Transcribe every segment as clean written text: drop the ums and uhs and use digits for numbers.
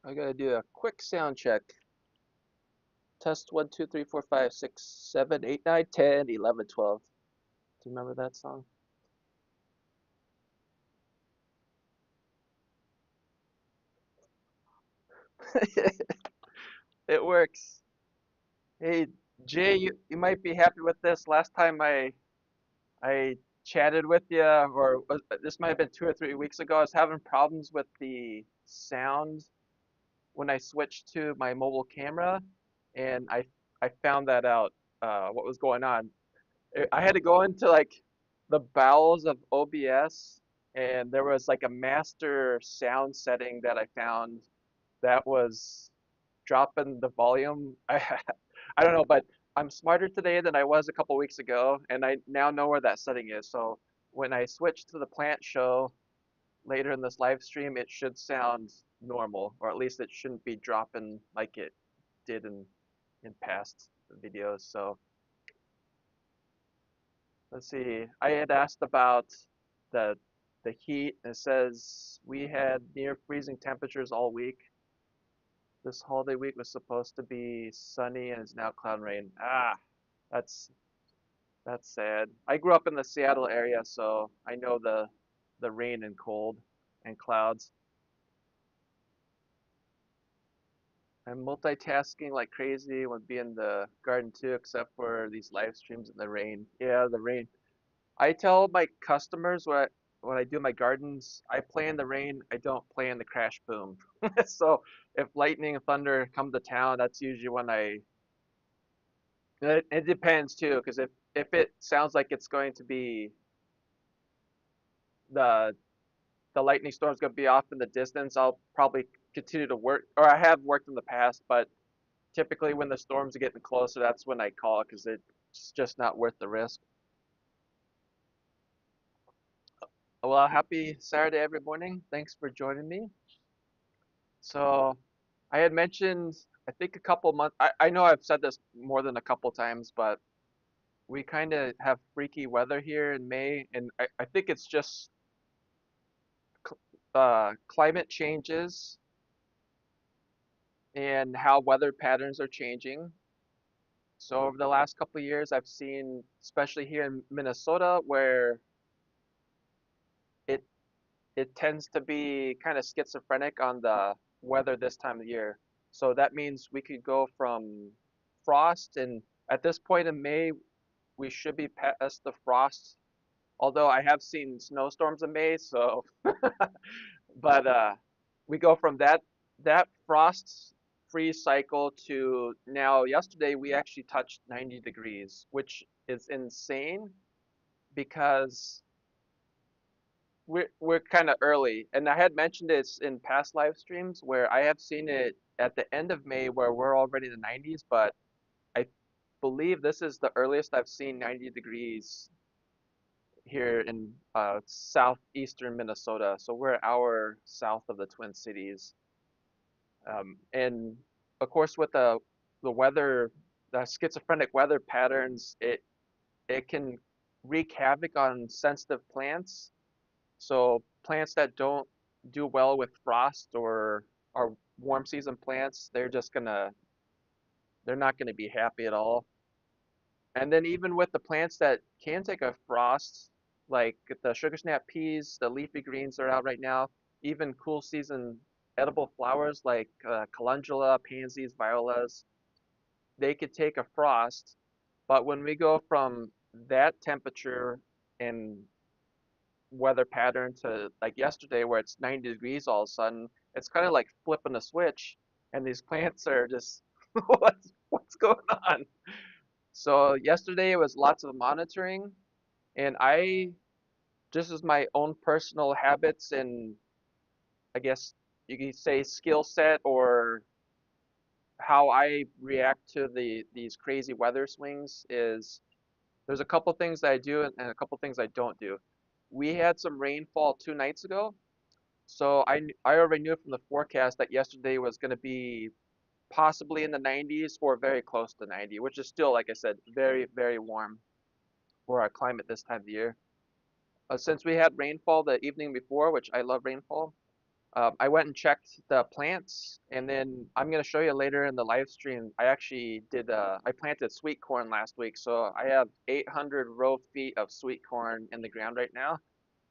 I gotta do a quick sound check. Test 1, 2, 3, 4, 5, 6, 7, 8, 9, 10, 11, 12. Do you remember that song? It works. Hey, Jay, you might be happy with this. Last time I chatted with you, this might have been 2 or 3 weeks ago, I was having problems with the sound when I switched to my mobile camera, and I found that out, what was going on. I had to go into like the bowels of OBS, and there was like a master sound setting that I found that was dropping the volume. I don't know, but I'm smarter today than I was a couple weeks ago, and I now know where that setting is. So when I switch to the plant show later in this live stream, it should sound normal, or at least it shouldn't be dropping like it did in past videos. So let's see. I had asked about the the heat. It says we had near freezing temperatures all week. This holiday week was supposed to be sunny and is now cloud and rain. That's that's sad. I grew up in the Seattle area, so I know the rain and cold and clouds. I'm multitasking like crazy when being in the garden too, except for these live streams in the rain. Yeah, the rain. I tell my customers when I do my gardens, I play in the rain, I don't play in the crash boom. So if lightning and thunder come to town, that's usually when it depends too, because if it sounds like it's going to be the the lightning storm's going to be off in the distance, I'll probably continue to work, or I have worked in the past, but typically when the storms are getting closer, that's when I call it because it's just not worth the risk. Well, happy Saturday, every morning. Thanks for joining me. So I had mentioned, I think a couple months, I know I've said this more than a couple times, but we kind of have freaky weather here in May, and I think it's just climate changes and how weather patterns are changing. So over the last couple of years, I've seen, especially here in Minnesota, where it it tends to be kind of schizophrenic on the weather this time of year. So that means we could go from frost, and at this point in May, we should be past the frost. Although I have seen snowstorms in May, so but we go from that frost freeze cycle to now yesterday we actually touched 90 degrees, which is insane because we're kind of early. And I had mentioned this in past live streams where I have seen it at the end of May where we're already in the 90s, but I believe this is the earliest I've seen 90 degrees here in southeastern Minnesota. So we're an hour south of the Twin Cities. And of course, with the weather, the schizophrenic weather patterns, it can wreak havoc on sensitive plants. So plants that don't do well with frost or are warm season plants, they're not gonna be happy at all. And then even with the plants that can take a frost, like the sugar snap peas, the leafy greens are out right now, even cool season edible flowers like calendula, pansies, violas, they could take a frost. But when we go from that temperature and weather pattern to like yesterday where it's 90 degrees all of a sudden, it's kind of like flipping a switch, and these plants are just what's going on? So yesterday it was lots of monitoring, and I just as my own personal habits and I guess you could say skill set or how I react to these crazy weather swings is there's a couple things that I do and a couple things I don't do. We had some rainfall 2 nights ago, so I already knew from the forecast that yesterday was going to be possibly in the 90s or very close to 90, which is still, like I said, very, very warm for our climate this time of the year. Since we had rainfall the evening before, which I love rainfall, I went and checked the plants, and then I'm gonna show you later in the live stream. I actually did. I planted sweet corn last week, so I have 800 row feet of sweet corn in the ground right now,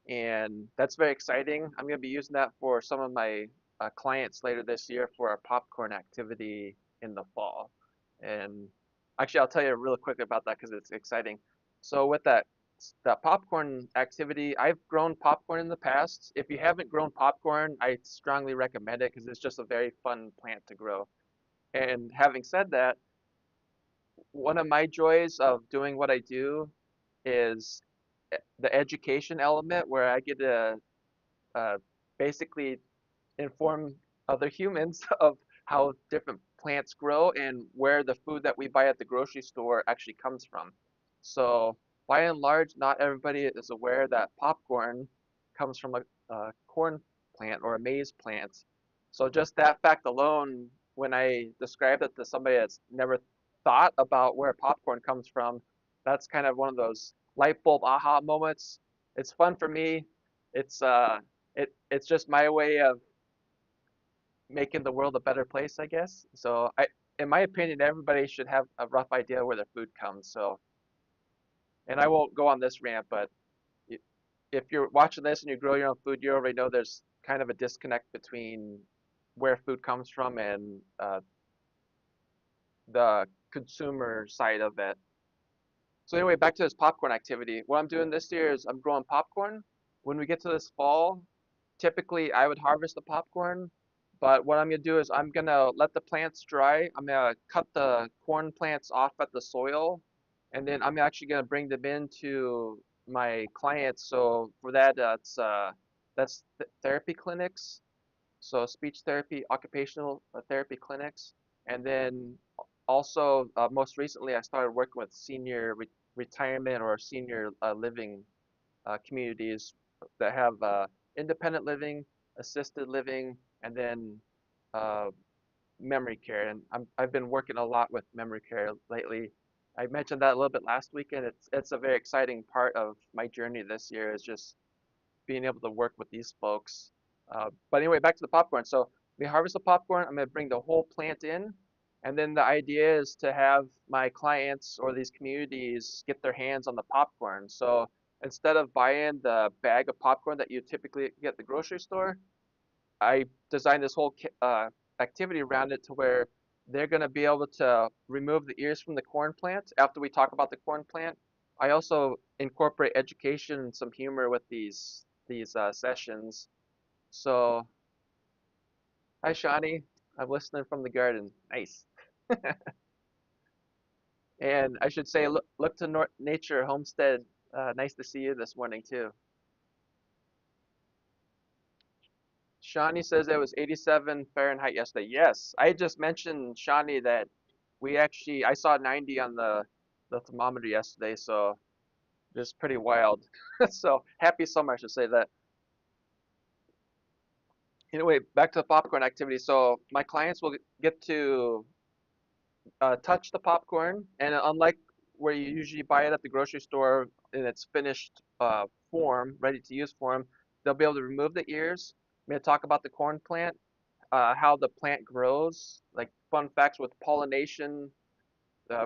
and that's very exciting. I'm going to be using that for some of my clients later this year for our popcorn activity in the fall. And actually, I'll tell you real quick about that because it's exciting. So with that popcorn activity, I've grown popcorn in the past. If you haven't grown popcorn, I strongly recommend it because it's just a very fun plant to grow. And having said that, one of my joys of doing what I do is the education element where I get to uh, basically inform other humans of how different plants grow and where the food that we buy at the grocery store actually comes from. So, by and large, not everybody is aware that popcorn comes from a corn plant or a maize plant. So, just that fact alone, when I describe it to somebody that's never thought about where popcorn comes from, that's kind of one of those light bulb aha moments. It's fun for me. It's it's just my way of making the world a better place, I guess. So in my opinion, everybody should have a rough idea where their food comes. So, and I won't go on this rant, but i- if you're watching this and you grow your own food, you already know there's kind of a disconnect between where food comes from and the consumer side of it. So anyway, back to this popcorn activity. What I'm doing this year is I'm growing popcorn. When we get to this fall, typically I would harvest the popcorn, but what I'm gonna do is I'm gonna let the plants dry. I'm gonna cut the corn plants off at the soil, and then I'm actually gonna bring them into my clients. So for that, that's th therapy clinics, so speech therapy, occupational therapy clinics, and then also most recently I started working with senior retirement or senior living communities that have independent living, assisted living, and then uh, memory care. And I've been working a lot with memory care lately. I mentioned that a little bit last weekend. It's a very exciting part of my journey this year is just being able to work with these folks. But anyway, back to the popcorn. So we harvest the popcorn. I'm going to bring the whole plant in. And then the idea is to have my clients or these communities get their hands on the popcorn. So instead of buying the bag of popcorn that you typically get at the grocery store, I designed this whole activity around it to where they're going to be able to remove the ears from the corn plant after we talk about the corn plant. I also incorporate education and some humor with these sessions. So, hi Shawnee, I'm listening from the garden. Nice. And I should say, look to Nature Homestead. Nice to see you this morning too. Shawnee says it was 87 Fahrenheit yesterday. Yes, I just mentioned Shawnee that I saw 90 on the thermometer yesterday, so it's pretty wild. So happy summer, I should say that. Anyway, back to the popcorn activity. So my clients will get to touch the popcorn, and unlike where you usually buy it at the grocery store in its finished form, ready to use form, they'll be able to remove the ears. I'm going to talk about the corn plant, how the plant grows, like fun facts with pollination.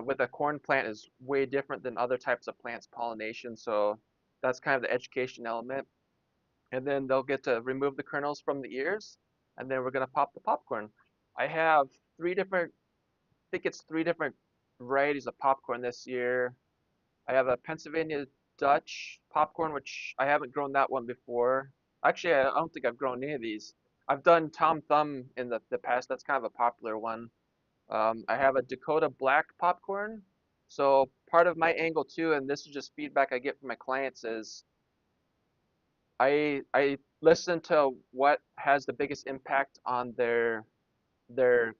With a corn plant is way different than other types of plants pollination, so that's kind of the education element. And then they'll get to remove the kernels from the ears, and then we're gonna pop the popcorn. I have three different, I think it's three different varieties of popcorn this year. I have a Pennsylvania Dutch popcorn, which I haven't grown that one before. Actually, I don't think I've grown any of these. I've done Tom Thumb in the past. That's kind of a popular one. I have a Dakota Black popcorn. So part of my angle too, and this is just feedback I get from my clients, is I listen to what has the biggest impact on their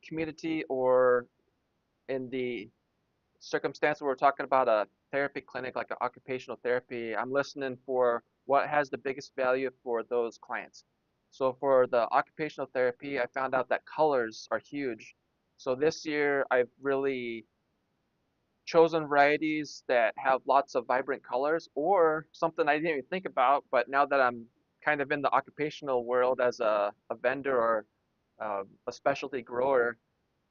community or in the circumstance where we're talking about a therapy clinic like an occupational therapy. I'm listening for what has the biggest value for those clients. So for the occupational therapy, I found out that colors are huge. So this year I've really chosen varieties that have lots of vibrant colors or something I didn't even think about, but now that I'm kind of in the occupational world as a vendor or a specialty grower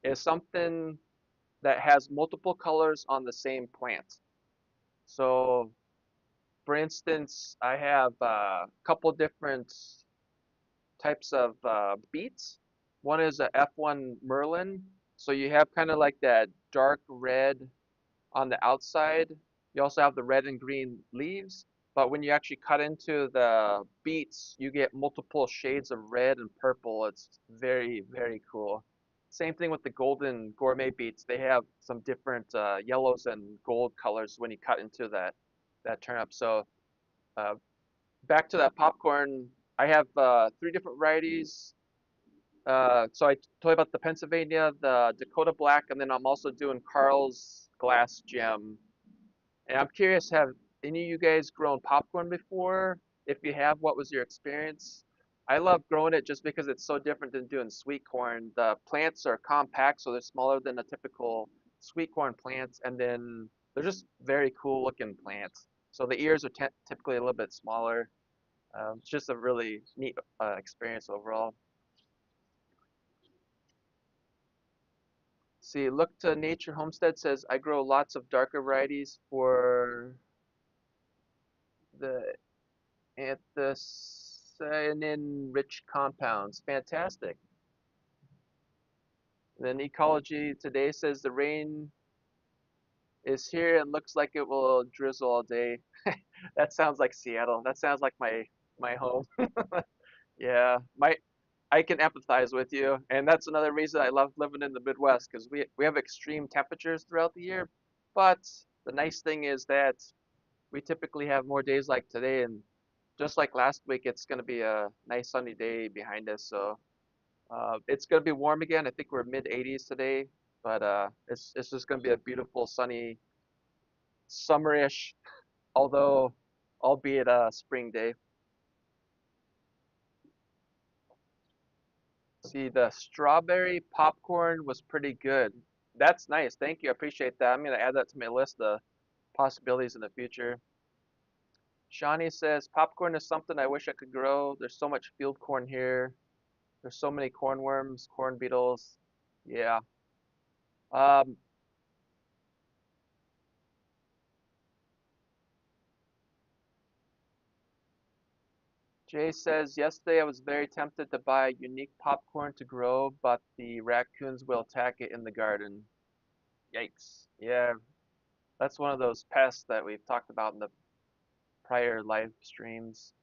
is something that has multiple colors on the same plant. So, for instance, I have a couple different types of beets. One is a F1 Merlin. So you have kind of like that dark red on the outside. You also have the red and green leaves. But when you actually cut into the beets, you get multiple shades of red and purple. It's very, very cool. Same thing with the golden gourmet beets. They have some different yellows and gold colors when you cut into that turnip. So uh, back to that popcorn, I have three different varieties. So I told you about the Pennsylvania, the Dakota Black, and then I'm also doing Carl's Glass Gem. And I'm curious, have any of you guys grown popcorn before? If you have, what was your experience? I love growing it just because it's so different than doing sweet corn. The plants are compact, so they're smaller than a typical sweet corn plants, and then they're just very cool looking plants. So the ears are typically a little bit smaller. It's just a really neat experience overall. See, Look to Nature Homestead says I grow lots of darker varieties for the anthocyanin rich compounds. Fantastic. And then Ecology Today says the rain is here and looks like it will drizzle all day. That sounds like Seattle. That sounds like my home. Yeah, my I can empathize with you, and that's another reason I love living in the Midwest because we have extreme temperatures throughout the year. But the nice thing is that we typically have more days like today, and just like last week, it's going to be a nice sunny day behind us. So it's going to be warm again. I think we're mid 80s today, but it's just going to be a beautiful sunny summerish, although albeit a spring day. See, the strawberry popcorn was pretty good. That's nice. Thank you. I appreciate that. I'm going to add that to my list of possibilities in the future. Shawnee says, popcorn is something I wish I could grow. There's so much field corn here. There's so many cornworms, corn beetles. Yeah. Um, Jay says, yesterday I was very tempted to buy unique popcorn to grow, but the raccoons will attack it in the garden. Yikes. Yeah, that's one of those pests that we've talked about in the prior live streams.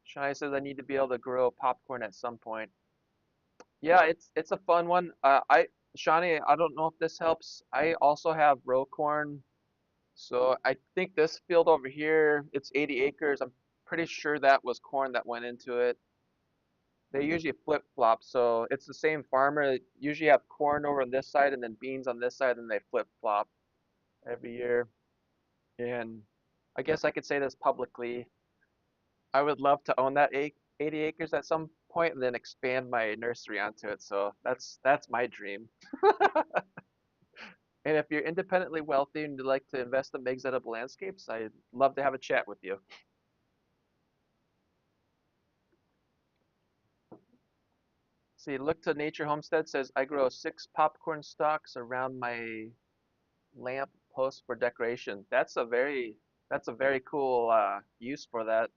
Shai says I need to be able to grow popcorn at some point. Yeah, it's a fun one. Shawnee, I don't know if this helps. I also have row corn. So I think this field over here, it's 80 acres. I'm pretty sure that was corn that went into it. They usually flip-flop, so it's the same farmer. Usually have corn over on this side and then beans on this side, and they flip-flop every year. And I guess I could say this publicly. I would love to own that 80 acres at some point and then expand my nursery onto it. So that's my dream. And if you're independently wealthy and you'd like to invest in MEG's edible landscapes, I'd love to have a chat with you. See, Look to Nature Homestead says I grow 6 popcorn stalks around my lamp post for decoration. That's a very cool use for that.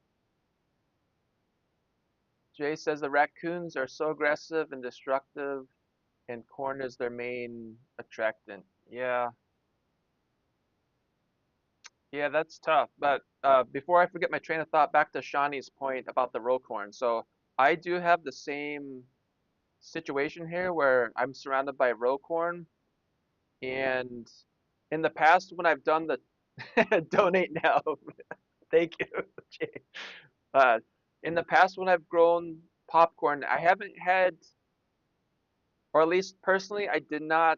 Jay says the raccoons are so aggressive and destructive, and corn is their main attractant. Yeah, yeah, that's tough. But before I forget my train of thought, back to Shawnee's point about the row corn. So I do have the same situation here where I'm surrounded by row corn, and in the past when I've done the donate now, thank you, Jay. Uh, in the past when I've grown popcorn, I haven't had, or at least personally, I did not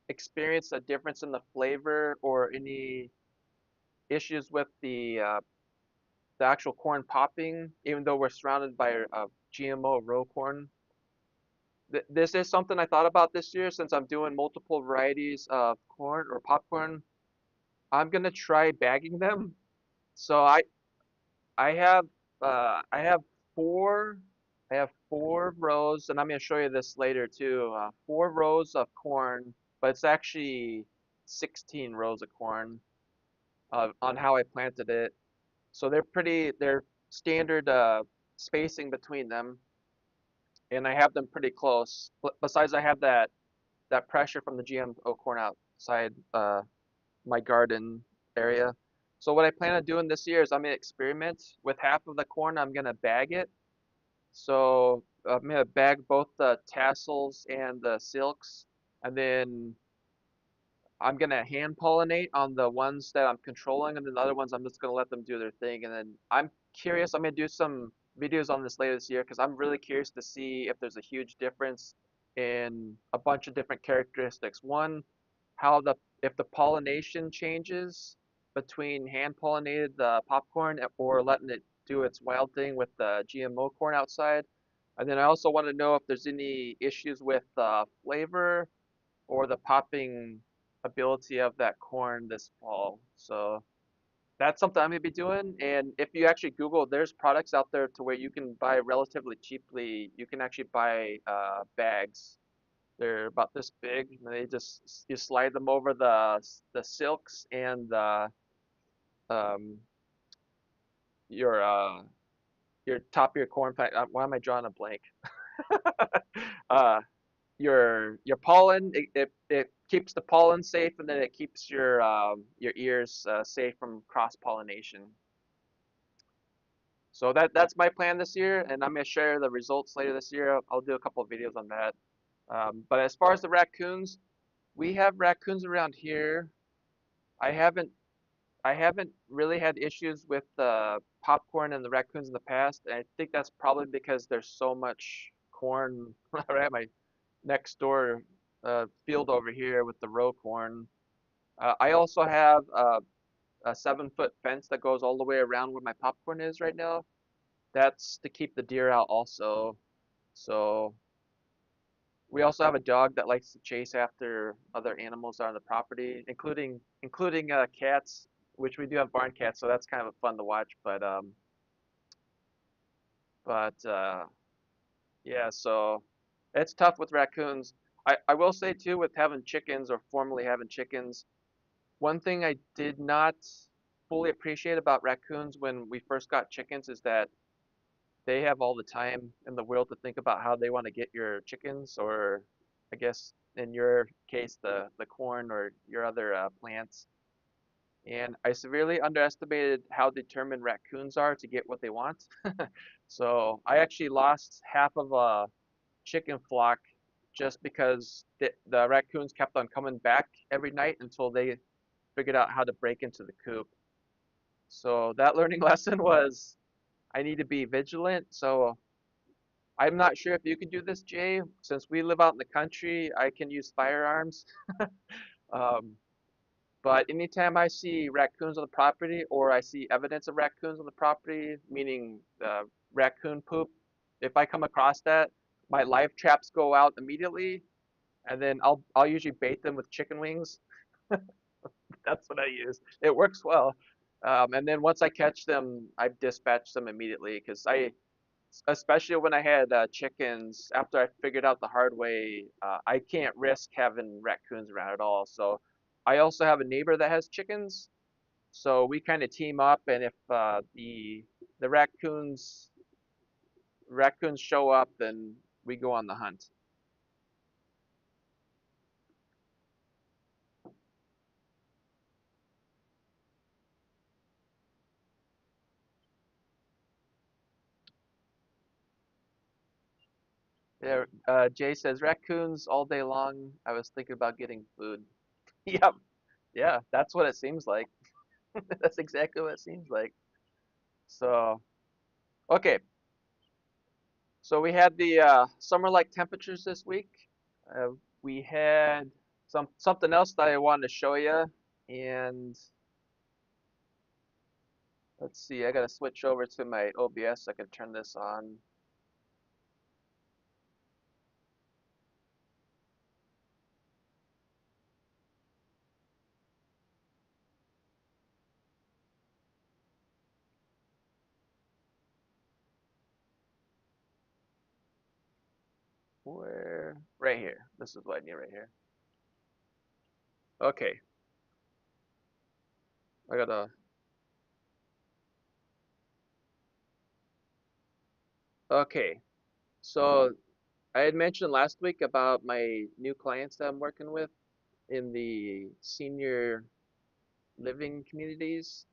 experience a difference in the flavor or any issues with the actual corn popping, even though we're surrounded by GMO row corn. This is something I thought about this year since I'm doing multiple varieties of corn or popcorn. I'm gonna try bagging them So I have I have four I have 4 rows, and I'm gonna show you this later too. 4 rows of corn, but it's actually 16 rows of corn on how I planted it. So they're standard spacing between them, and I have them pretty close. But besides, I have that pressure from the GMO corn outside my garden area. So what I plan on doing this year is I'm gonna experiment with half of the corn. I'm gonna bag it. So I'm gonna bag both the tassels and the silks, and then I'm gonna hand pollinate on the ones that I'm controlling, and then the other ones I'm just gonna let them do their thing. And then I'm curious. I'm gonna do some videos on this later this year because I'm really curious to see if there's a huge difference in a bunch of different characteristics. One, how the if the pollination changes between hand pollinated popcorn or letting it do its wild thing with the GMO corn outside. And then I also want to know if there's any issues with flavor or the popping ability of that corn this fall. So that's something I'm gonna be doing. And if you actually Google, there's products out there to where you can buy relatively cheaply. You can actually buy bags. They're about this big, and they just you slide them over the silks and um your uh your top of your corn. Why am I drawing a blank? uh your pollen, it keeps the pollen safe, and then it keeps your ears safe from cross pollination. So that's my plan this year, and I'm gonna share the results later this year. I'll do a couple of videos on that. But as far as the raccoons, we have raccoons around here. I haven't I haven't really had issues with the popcorn and the raccoons in the past, and I think that's probably because there's so much corn right at my next door field over here with the row corn. I also have a 7-foot fence that goes all the way around where my popcorn is right now. That's to keep the deer out also. So we also have a dog that likes to chase after other animals on the property, including cats, which we do have barn cats, so that's kind of fun to watch. But yeah, so it's tough with raccoons. I will say too, with having chickens or formerly having chickens, one thing I did not fully appreciate about raccoons when we first got chickens is that they have all the time in the world to think about how they want to get your chickens, or I guess in your case, the corn or your other plants. And I severely underestimated how determined raccoons are to get what they want. So I actually lost half of a chicken flock just because the raccoons kept on coming back every night until they figured out how to break into the coop. So that learning lesson was I need to be vigilant. So I'm not sure if you can do this, Jay. Since we live out in the country, I can use firearms. Um, but anytime I see raccoons on the property or I see evidence of raccoons on the property, meaning raccoon poop, if I come across that, my live traps go out immediately, and then I'll usually bait them with chicken wings. That's what I use. It works well. And then once I catch them, I dispatch them immediately because especially when I had chickens, after I figured out the hard way, I can't risk having raccoons around at all. So I also have a neighbor that has chickens, so we kind of team up, and if the raccoons show up, then we go on the hunt. There, Jay says raccoons all day long. I was thinking about getting food. Yep, yeah, that's what it seems like. That's exactly what it seems like. So, okay, so we had the summer-like temperatures this week. Uh, we had something else that I wanted to show you, and let's see, I gotta switch over to my OBS so I can turn this on. Where? Right here. This is what I need right here. Okay. I gotta. Okay. So I had mentioned last week about my new clients that I'm working with in the senior living communities,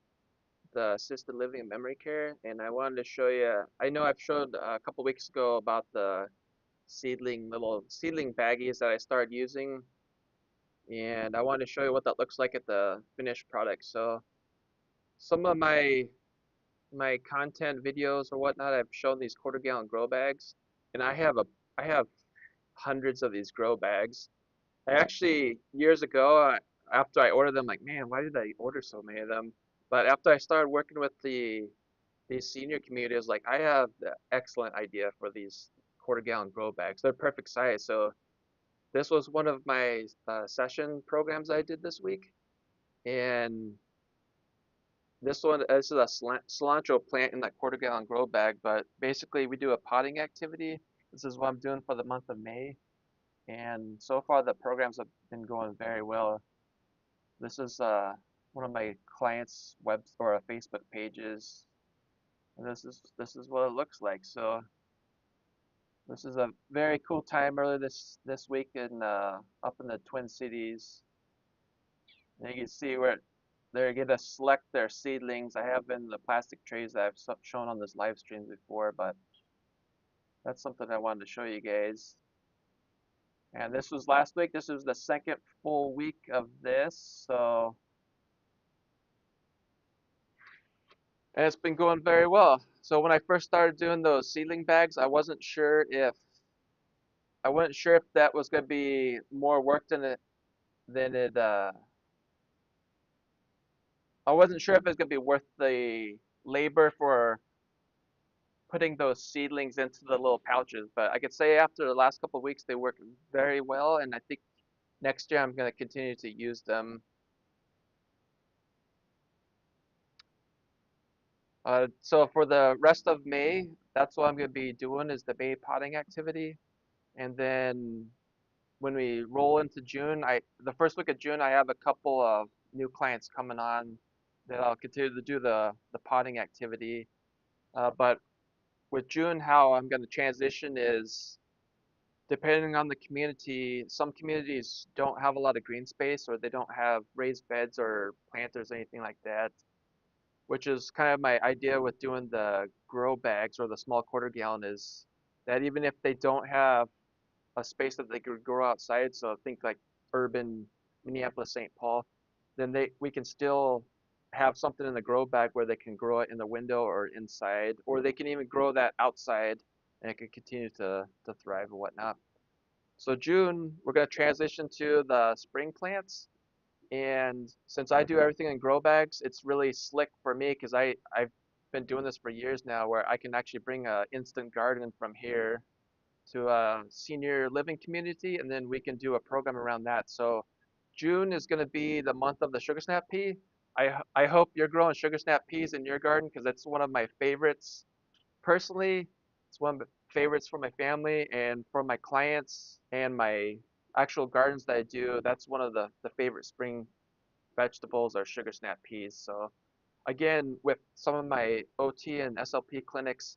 the assisted living and memory care, and I wanted to show you. I know I've showed a couple weeks ago about the little seedling baggies that I started using, and I wanted to show you what that looks like at the finished product. So some of my content videos or whatnot, I've shown these quarter gallon grow bags, and I have hundreds of these grow bags. I actually years ago, after I ordered them, like, man, why did I order so many of them? But after I started working with these senior communities, like, I have the excellent idea for these quarter gallon grow bags. They're perfect size. So this was one of my session programs I did this week, and this is a cilantro plant in that quarter gallon grow bag. But basically, we do a potting activity. This is what I'm doing for the month of May, and so far the programs have been going very well. This is one of my clients' web or Facebook pages, and this is what it looks like. So this is a very cool time earlier this week in up in the Twin Cities. And you can see where they're gonna select their seedlings. I have in the plastic trays that I've shown on this live stream before, but that's something I wanted to show you guys. And this was last week. This was the second full week of this, so and it's been going very well. So when I first started doing those seedling bags, I wasn't sure if that was going to be more work than it I wasn't sure if it was going to be worth the labor for putting those seedlings into the little pouches, but I could say after the last couple of weeks they work very well, and I think next year I'm going to continue to use them. So for the rest of May, that's what I'm going to be doing is the May potting activity, and then when we roll into June, the first week of June I have a couple of new clients coming on that I'll continue to do the potting activity. But with June, how I'm going to transition is depending on the community. Some communities don't have a lot of green space, or they don't have raised beds or planters, anything like that, which is kind of my idea with doing the grow bags or the small quarter gallon is that even if they don't have a space that they could grow outside, so think like urban Minneapolis, St. Paul, then we can still have something in the grow bag where they can grow it in the window or inside, or they can even grow that outside and it can continue to thrive and whatnot. So June, we're going to transition to the spring plants. And since I do everything in grow bags, it's really slick for me because I've been doing this for years now where I can actually bring a instant garden from here to a senior living community, and then we can do a program around that. So June is going to be the month of the sugar snap pea. I hope you're growing sugar snap peas in your garden because it's one of my favorites. Personally, it's one of the favorites for my family and for my clients and my actual gardens that I do. That's one of the favorite spring vegetables are sugar snap peas. So again, with some of my OT and SLP clinics,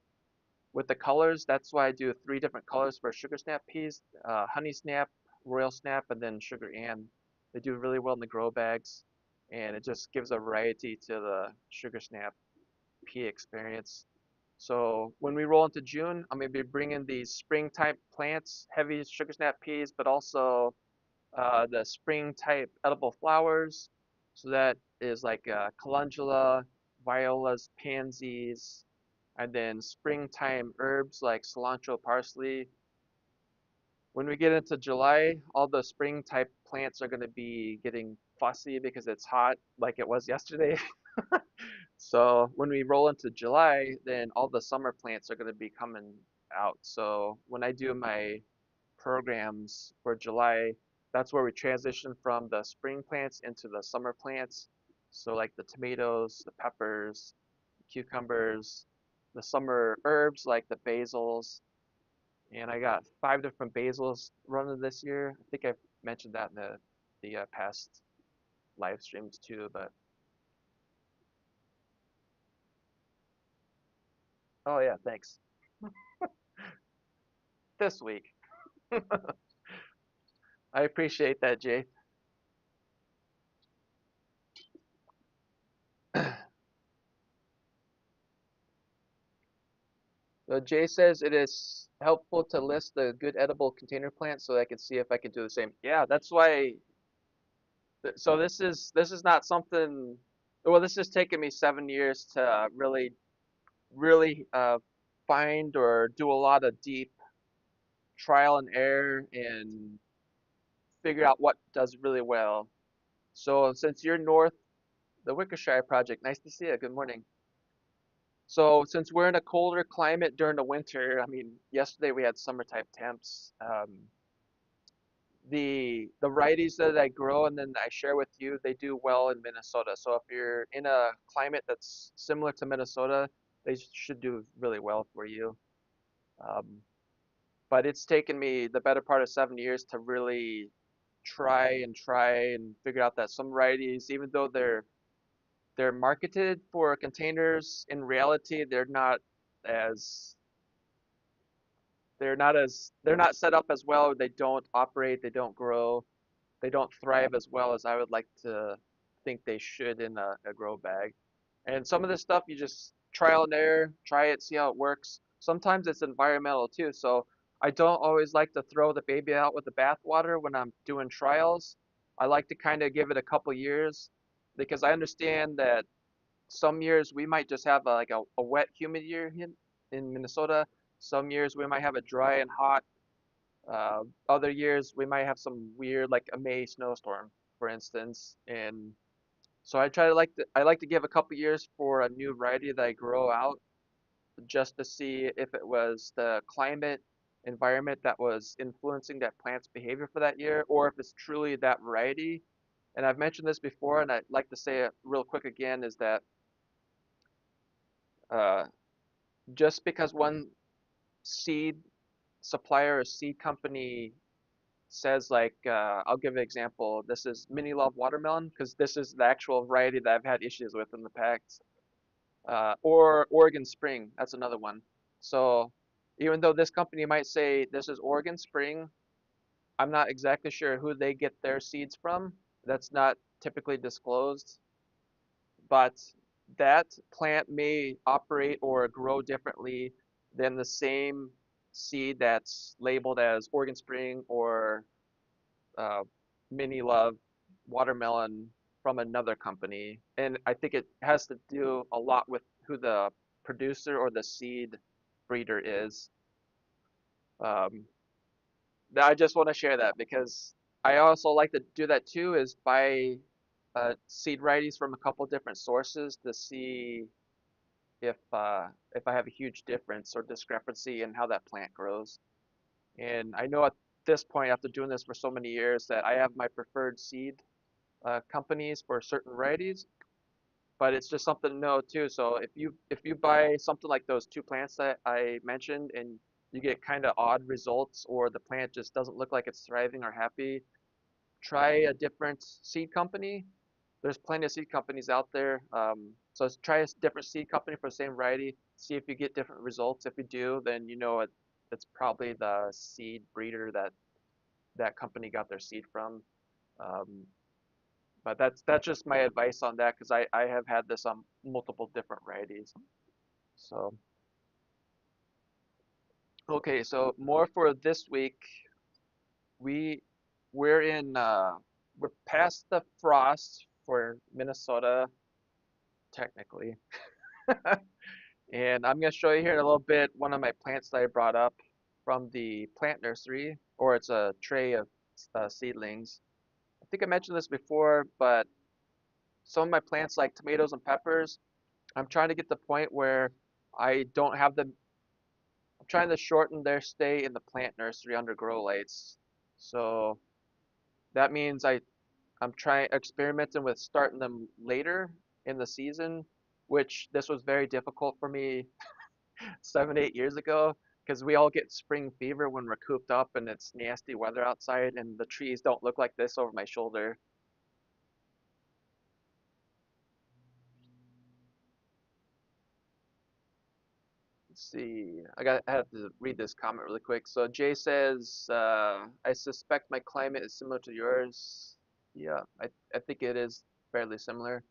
with the colors, that's why I do three different colors for sugar snap peas, honey snap, royal snap, and then sugar and. They do really well in the grow bags, and it just gives a variety to the sugar snap pea experience. So when we roll into June, I'm going to be bringing these spring type plants, heavy sugar snap peas, but also the spring type edible flowers. So that is like calendula, violas, pansies, and then springtime herbs like cilantro, parsley. When we get into July, all the spring type plants are going to be getting fussy because it's hot like it was yesterday. So when we roll into July, then all the summer plants are going to be coming out. So when I do my programs for July, that's where we transition from the spring plants into the summer plants. So like the tomatoes, the peppers, cucumbers, the summer herbs like the basils, and I got 5 different basils running this year. I think I've mentioned that in the past live streams too. But oh yeah, thanks. This week, I appreciate that, Jay. So Jay says it is helpful to list the good edible container plants so I can see if I can do the same. Yeah, that's why. So this is not something. Well, this has taken me 7 years to really find or do a lot of deep trial and error and figure out what does really well. So since you're north, the Wickershire project, nice to see you. Good morning. So since we're in a colder climate during the winter, I mean, yesterday we had summer type temps. The varieties that I grow and then I share with you, they do well in Minnesota. So if you're in a climate that's similar to Minnesota, they should do really well for you. Um, but it's taken me the better part of 7 years to really try and figure out that some varieties, even though they're marketed for containers, in reality as they're not set up as well. They don't operate, they don't grow, they don't thrive as well as I would like to think they should in a grow bag. And some of this stuff you just trial and error, try it, see how it works. Sometimes it's environmental too, so I don't always like to throw the baby out with the bathwater when I'm doing trials. I like to kind of give it a couple years because I understand that some years we might just have a wet, humid year in Minnesota. Some years we might have a dry and hot. Other years we might have some weird, like a May snowstorm, for instance. And so I like to give a couple years for a new variety that I grow out just to see if it was the climate environment that was influencing that plant's behavior for that year, or if it's truly that variety. And I've mentioned this before, and I'd like to say it real quick again, is that uh, just because one seed supplier or seed company says like I'll give an example. This is Mini Love Watermelon because this is the actual variety that I've had issues with in the past. Or Oregon Spring, that's another one. So even though this company might say this is Oregon Spring, I'm not exactly sure who they get their seeds from. That's not typically disclosed, but that plant may operate or grow differently than the same seed that's labeled as Oregon Spring or uh, Mini Love watermelon from another company. And I think it has to do a lot with who the producer or the seed breeder is. Um, I just want to share that because I also like to do that too, is buy seed varieties from a couple different sources to see if I have a huge difference or discrepancy in how that plant grows. And I know at this point, after doing this for so many years, that I have my preferred seed companies for certain varieties, but it's just something to know too. So if you buy something like those two plants that I mentioned and you get kind of odd results or the plant just doesn't look like it's thriving or happy, try a different seed company. There's plenty of seed companies out there. So try a different seed company for the same variety. See if you get different results. If you do, then you know it's probably the seed breeder that that company got their seed from. Um, but that's just my advice on that because I have had this on multiple different varieties. So okay, so more for this week. We we're in we're past the frost for Minnesota technically. And I'm going to show you here in a little bit one of my plants that I brought up from the plant nursery, or it's a tray of seedlings. I think I mentioned this before, but some of my plants like tomatoes and peppers, I'm trying to get to the point where I don't have them. I'm trying to shorten their stay in the plant nursery under grow lights. So that means I'm trying experimenting with starting them later in the season, which this was very difficult for me 7, 8 years ago because we all get spring fever when we're cooped up and it's nasty weather outside and the trees don't look like this over my shoulder. Let's see. I have to read this comment really quick. So Jay says, I suspect my climate is similar to yours. Yeah, I think it is fairly similar.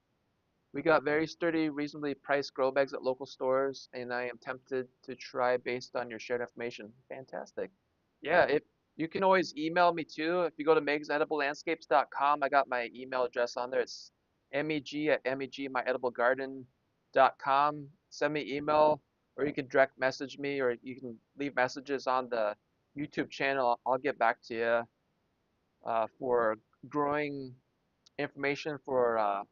We got very sturdy, reasonably priced grow bags at local stores, and I am tempted to try based on your shared information. Fantastic. Yeah, if you can always email me too. If you go to megsediblelandscapes.com, I got my email address on there. It's meg@megmyediblegarden.com. Send me email, or you can direct message me, or you can leave messages on the YouTube channel. I'll get back to you for growing information for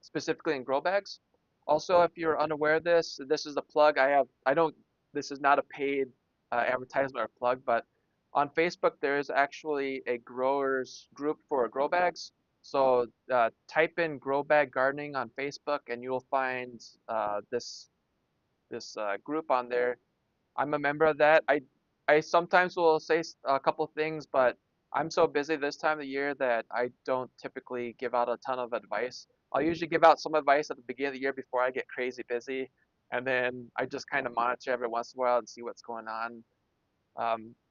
specifically in grow bags. Also, if you're unaware of this, this is a plug. I don't, this is not a paid advertisement or plug, but on Facebook, there is actually a growers group for grow bags. So type in grow bag gardening on Facebook and you'll find this group on there. I'm a member of that. I sometimes will say a couple things, but I'm so busy this time of the year that I don't typically give out a ton of advice. I'll usually give out some advice at the beginning of the year before I get crazy busy, and then I just kind of monitor every once in a while and see what's going on.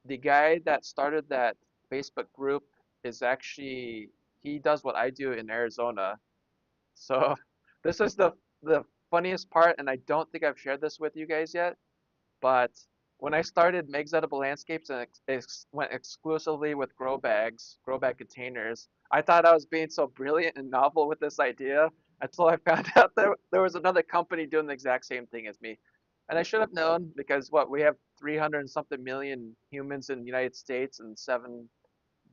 The guy that started that Facebook group is actually he does what I do in Arizona. So this is the funniest part, and I don't think I've shared this with you guys yet. But when I started Meg's Edible Landscapes and went exclusively with grow bag containers, I thought I was being so brilliant and novel with this idea until I found out there was another company doing the exact same thing as me. And I should have known because what we have 300 and something million humans in the United States and 7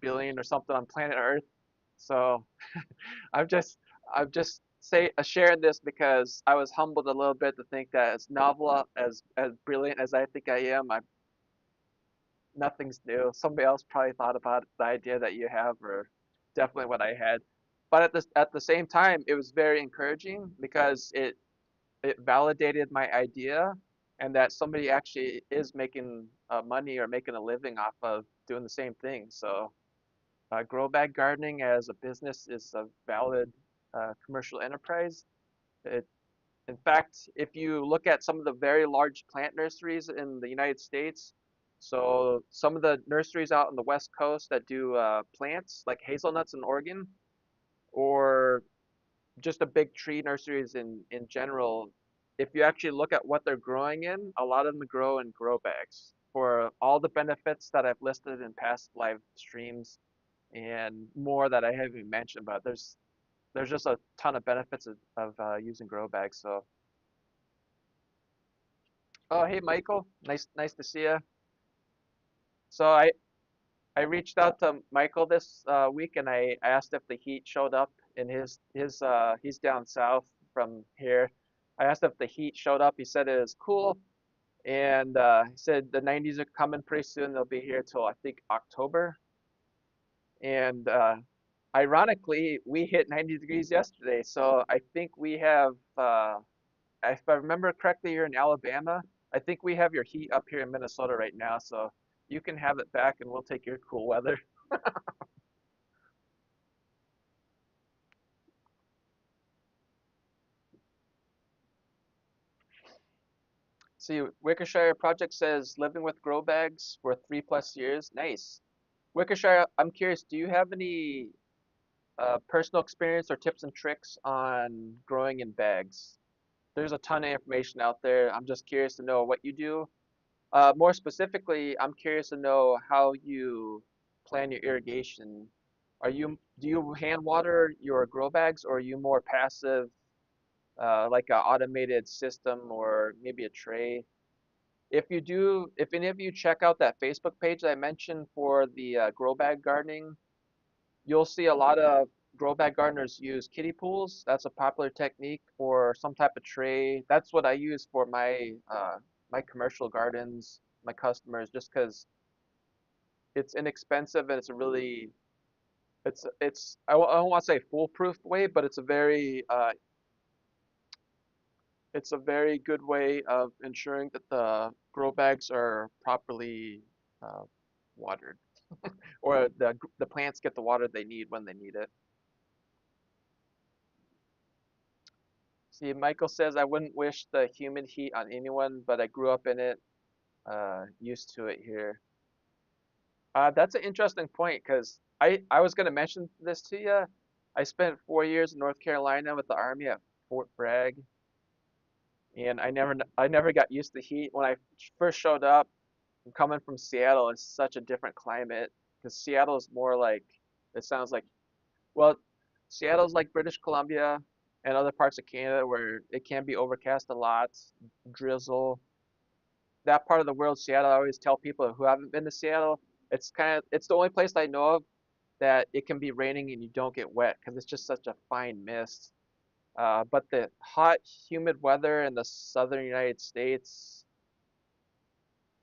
billion or something on planet Earth. So I'm just sharing this because I was humbled a little bit to think that as novel as brilliant as I think I am, I nothing's new. Somebody else probably thought about the idea that you have, or definitely what I had. But at the same time, it was very encouraging because it validated my idea, and that somebody actually is making money or making a living off of doing the same thing. So grow bag gardening as a business is a valid commercial enterprise. It, in fact, if you look at some of the very large plant nurseries in the United States, so some of the nurseries out on the West Coast that do plants, like hazelnuts in Oregon, or just the big tree nurseries in general, if you actually look at what they're growing in, a lot of them grow in grow bags for all the benefits that I've listed in past live streams and more that I haven't even mentioned, but there's just a ton of benefits of using grow bags. So, oh hey Michael, nice to see you. So I reached out to Michael this week and I asked if the heat showed up in his he's down south from here. I asked if the heat showed up. He said it was cool, and he said the 90s are coming pretty soon. They'll be here till I think October. And ironically, we hit 90 degrees yesterday, so I think we have, if I remember correctly, you're in Alabama. I think we have your heat up here in Minnesota right now, so you can have it back and we'll take your cool weather. See, Wickershire Project says living with grow bags for 3+ years. Nice. Wickershire, I'm curious, do you have any personal experience or tips and tricks on growing in bags? There's a ton of information out there. I'm just curious to know what you do. More specifically, I'm curious to know how you plan your irrigation. Do you hand water your grow bags, or are you more passive, like an automated system or maybe a tray? If you do, if any of you check out that Facebook page that I mentioned for the grow bag gardening, you'll see a lot of grow bag gardeners use kiddie pools. That's a popular technique for some type of tray. That's what I use for my commercial gardens, my customers, just because it's inexpensive and it's a really it's I don't want to say foolproof way, but it's a very It's a very good way of ensuring that the grow bags are properly uh, watered, or the plants get the water they need when they need it. See, Michael says I wouldn't wish the humid heat on anyone, but I grew up in it, used to it here. That's an interesting point because I was going to mention this to you. I spent 4 years in North Carolina with the Army at Fort Bragg, and I never got used to heat. When I first showed up, coming from Seattle, it's such a different climate because Seattle is more like it sounds like well, Seattle's like British Columbia and other parts of Canada where it can be overcast a lot, drizzle. That part of the world, Seattle, I always tell people who haven't been to Seattle, it's the only place I know of that it can be raining and you don't get wet because it's just such a fine mist. But the hot, humid weather in the southern United States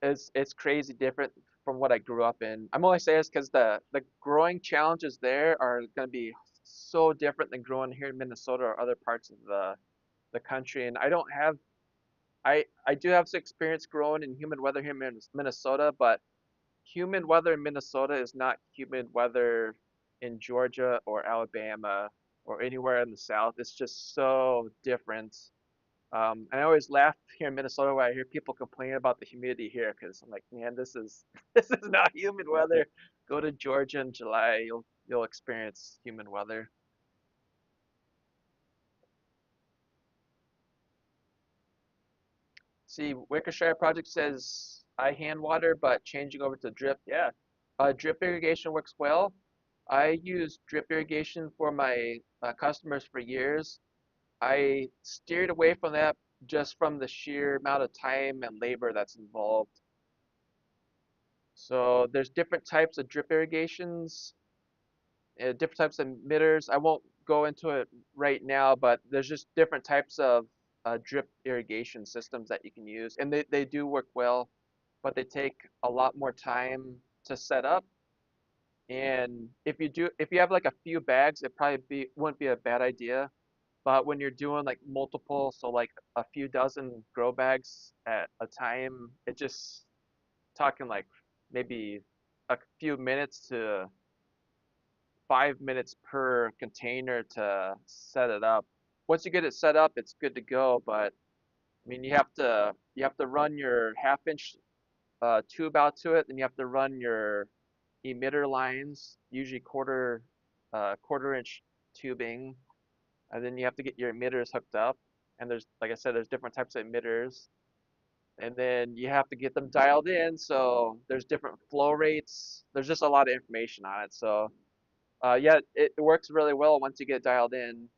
is it's crazy different from what I grew up in. I'm only saying this because the growing challenges there are going to be so different than growing here in Minnesota or other parts of the country. And I do have some experience growing in humid weather here in Minnesota, but humid weather in Minnesota is not humid weather in Georgia or Alabama or anywhere in the South. It's just so different. And I always laugh here in Minnesota when I hear people complain about the humidity here because I'm like, man, this is this is not humid weather. Go to Georgia in July, you'll experience humid weather. See, Wickershire Project says I hand water, but changing over to drip, yeah. Drip irrigation works well. I use drip irrigation for my customers for years. I steered away from that just from the sheer amount of time and labor that's involved. So there's different types of drip irrigations, different types of emitters. I won't go into it right now, but there's just different types of drip irrigation systems that you can use, and they do work well, but they take a lot more time to set up. And if you have like a few bags, it probably wouldn't be a bad idea. But when you're doing like multiple, so like a few dozen grow bags at a time, it just talking like maybe a few minutes to 5 minutes per container to set it up. Once you get it set up, it's good to go. But I mean, you have to run your half-inch tube out to it, then you have to run your emitter lines, usually quarter-inch tubing, and then you have to get your emitters hooked up. And there's, like I said, there's different types of emitters, and then you have to get them dialed in. So there's different flow rates. There's just a lot of information on it. So yeah, it works really well once you get dialed in.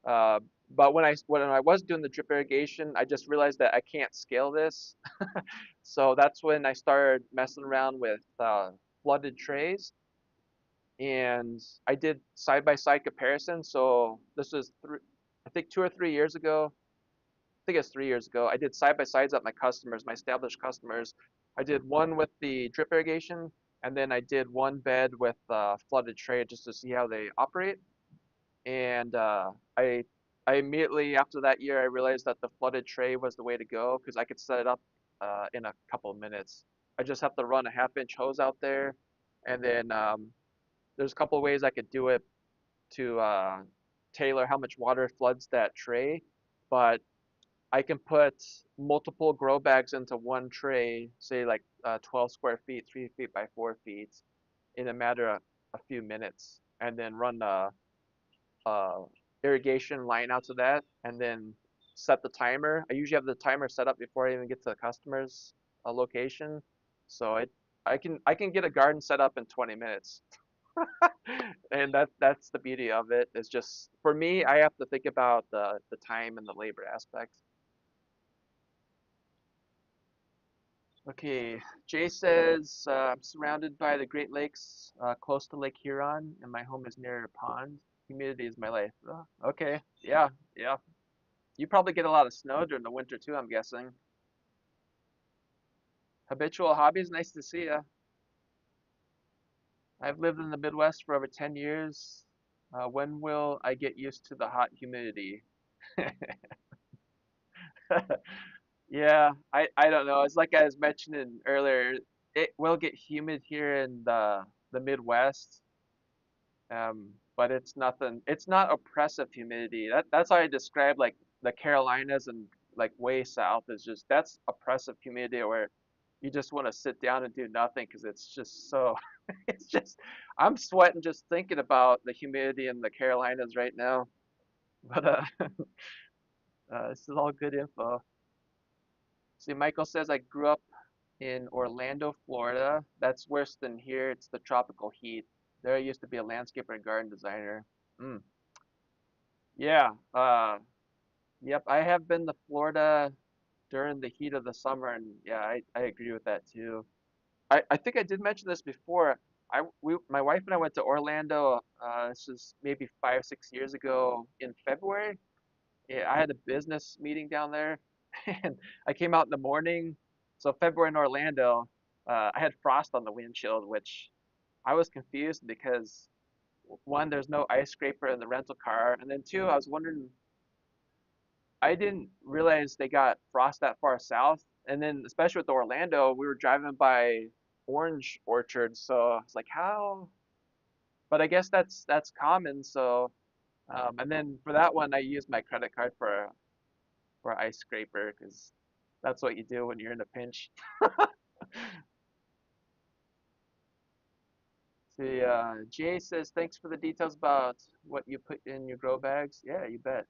Uh, but when I was doing the drip irrigation, I just realized that I can't scale this. So that's when I started messing around with flooded trays, and I did side by side comparison. So this was I think 2 or 3 years ago. I think it's 3 years ago. I did side by sides at my customers, my established customers. I did one with the drip irrigation, and then I did one bed with flooded tray just to see how they operate. And I immediately after that year I realized that the flooded tray was the way to go because I could set it up in a couple of minutes. I just have to run a half-inch hose out there, and then there's a couple of ways I could do it to tailor how much water floods that tray, but I can put multiple grow bags into one tray, say like 12 square feet, 3 feet by 4 feet, in a matter of a few minutes, and then run uh, irrigation line out to that, and then set the timer. I usually have the timer set up before I even get to the customer's location, so I can get a garden set up in 20 minutes, and that's the beauty of it. It's just for me, I have to think about the time and the labor aspect. Okay, Jay says I'm surrounded by the Great Lakes, close to Lake Huron, and my home is near a pond. Humidity is my life. Oh, okay, yeah, yeah. You probably get a lot of snow during the winter too, I'm guessing. Habitual hobbies, nice to see you. I've lived in the Midwest for over 10 years. When will I get used to the hot humidity? Yeah, I don't know. It's like I was mentioning earlier, it will get humid here in the Midwest, but it's nothing. It's not oppressive humidity. That's how I describe like the Carolinas and like way south is just that's oppressive humidity where you just want to sit down and do nothing because it's just so. It's just I'm sweating just thinking about the humidity in the Carolinas right now. But this is all good info. See, Michael says I grew up in Orlando, Florida. That's worse than here. It's the tropical heat. There I used to be a landscaper and garden designer. Mm. Yeah. Yep. I have been to Florida during the heat of the summer, and yeah, I agree with that too. I think I did mention this before. My wife and I went to Orlando. This is maybe 5, 6 years ago in February. Yeah, I had a business meeting down there, and I came out in the morning. So February in Orlando, I had frost on the windshield, which I was confused because one, there's no ice scraper in the rental car, and then two, I was wondering, I didn't realize they got frost that far south, and then especially with Orlando, we were driving by orange orchards, so I was like, how? But I guess that's common. So, and then for that one, I used my credit card for an ice scraper because that's what you do when you're in a pinch. See, Jay says, thanks for the details about what you put in your grow bags. Yeah, you bet.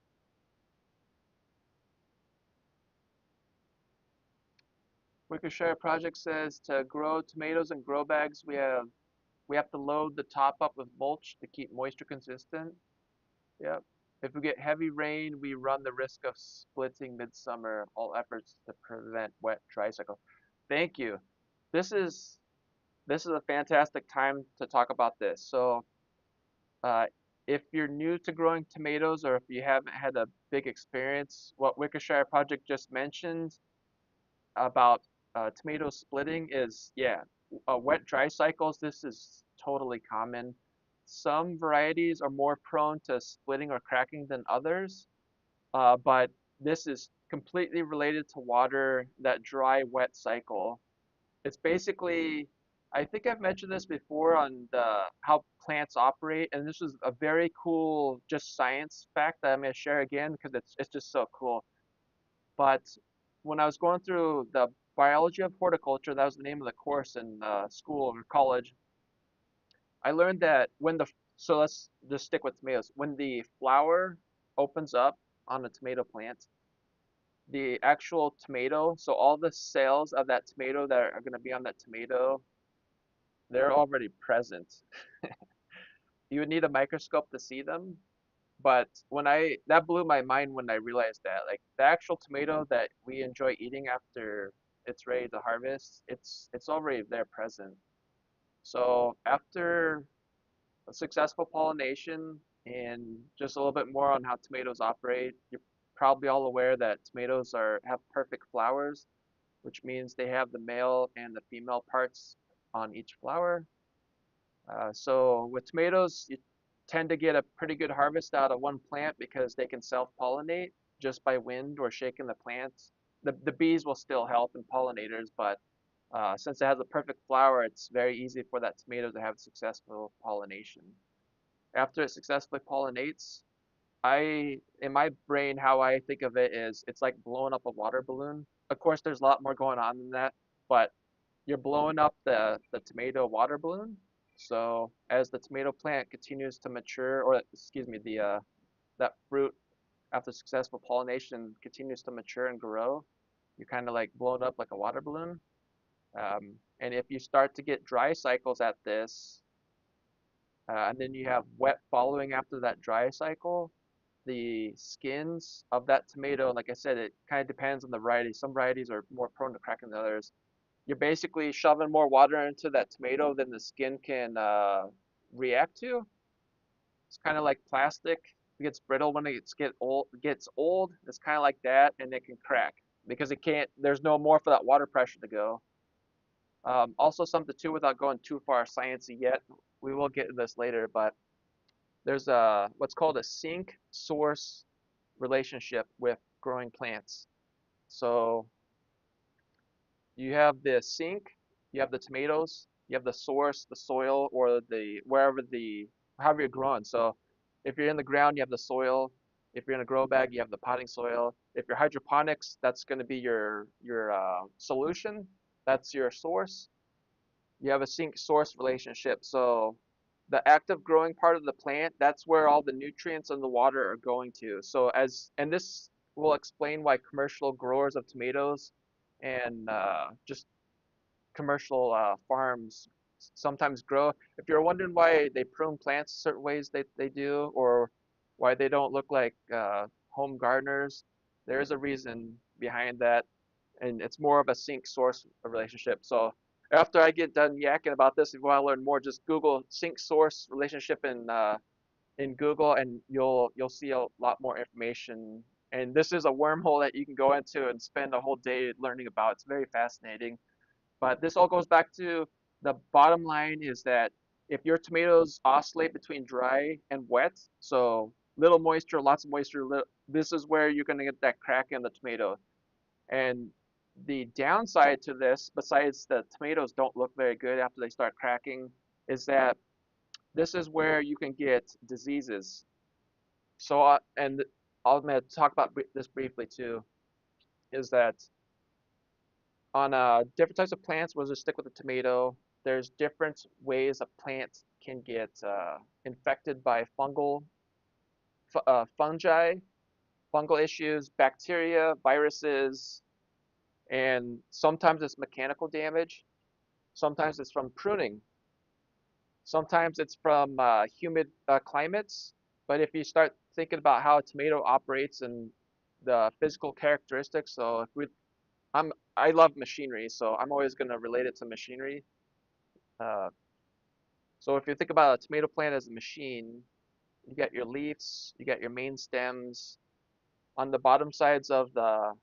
Wickershire Project says to grow tomatoes in grow bags, we have to load the top up with mulch to keep moisture consistent. Yep. If we get heavy rain, we run the risk of splitting midsummer. All efforts to prevent wet dry cycle. Thank you. This is this is a fantastic time to talk about this. So Uh, if you're new to growing tomatoes or if you haven't had a big experience, what Wickershire Project just mentioned about tomato splitting is, yeah, wet dry cycles. This is totally common. Some varieties are more prone to splitting or cracking than others, but this is completely related to water, that dry wet cycle. It's basically, I think I've mentioned this before on how plants operate, and this is a very cool just science fact that I'm going to share again because it's just so cool. But when I was going through the biology of horticulture, that was the name of the course in school or college, I learned that so let's just stick with tomatoes. When the flower opens up on a tomato plant, the actual tomato, so all the cells of that tomato that are going to be on that tomato, they're already present. You would need a microscope to see them, but that blew my mind when I realized that, like the actual tomato that we enjoy eating after it's ready to harvest, it's already there present. So after a successful pollination and just a little bit more on how tomatoes operate, you're probably all aware that tomatoes have perfect flowers, which means they have the male and the female parts on each flower. So with tomatoes, you tend to get a pretty good harvest out of one plant because they can self-pollinate just by wind or shaking the plants. The bees will still help and pollinators, but since it has a perfect flower, it's very easy for that tomato to have successful pollination. After it successfully pollinates, in my brain, how I think of it is it's like blowing up a water balloon. Of course, there's a lot more going on than that, but you're blowing up the tomato water balloon. So as the tomato plant continues to mature, or excuse me, the that fruit after successful pollination continues to mature and grow, you're kind of like blown up like a water balloon. And if you start to get dry cycles at this, and then you have wet following after that dry cycle, the skins of that tomato, like I said, it kind of depends on the variety. Some varieties are more prone to cracking than others. You're basically shoving more water into that tomato than the skin can react to. It's kind of like plastic. It gets brittle when it gets old. It's kind of like that, and it can crack because it can't. There's no more for that water pressure to go. Also, something too, without going too far sciencey yet, we will get to this later, but there's what's called a sink source relationship with growing plants. So you have the sink, you have the tomatoes, you have the source, the soil, or the wherever the however you're growing. So if you're in the ground, you have the soil. If you're in a grow bag, you have the potting soil. If you're hydroponics, that's going to be your solution. That's your source. You have a sink source relationship. So the active growing part of the plant, that's where all the nutrients and the water are going to. So and this will explain why commercial growers of tomatoes and just commercial farms sometimes grow. If you're wondering why they prune plants certain ways they do, or why they don't look like home gardeners, there is a reason behind that, and it's more of a sink source relationship. So after I get done yakking about this, if you want to learn more, just Google sink source relationship in Google, and you'll see a lot more information. And this is a wormhole that you can go into and spend a whole day learning about. It's very fascinating. But this all goes back to the bottom line is that if your tomatoes oscillate between dry and wet, so little moisture, lots of moisture, this is where you're going to get that crack in the tomato. And the downside to this, besides the tomatoes don't look very good after they start cracking, is that this is where you can get diseases. So, and I'm going to talk about this briefly too, is that on different types of plants, we'll just stick with the tomato. There's different ways a plant can get infected by fungi, fungal issues, bacteria, viruses, and sometimes it's mechanical damage. Sometimes it's from pruning. Sometimes it's from humid climates. But if you start thinking about how a tomato operates and the physical characteristics, so if we, I love machinery, so I'm always going to relate it to machinery. Uh, so if you think about a tomato plant as a machine, you got your leaves, you got your main stems. On the bottom sides of the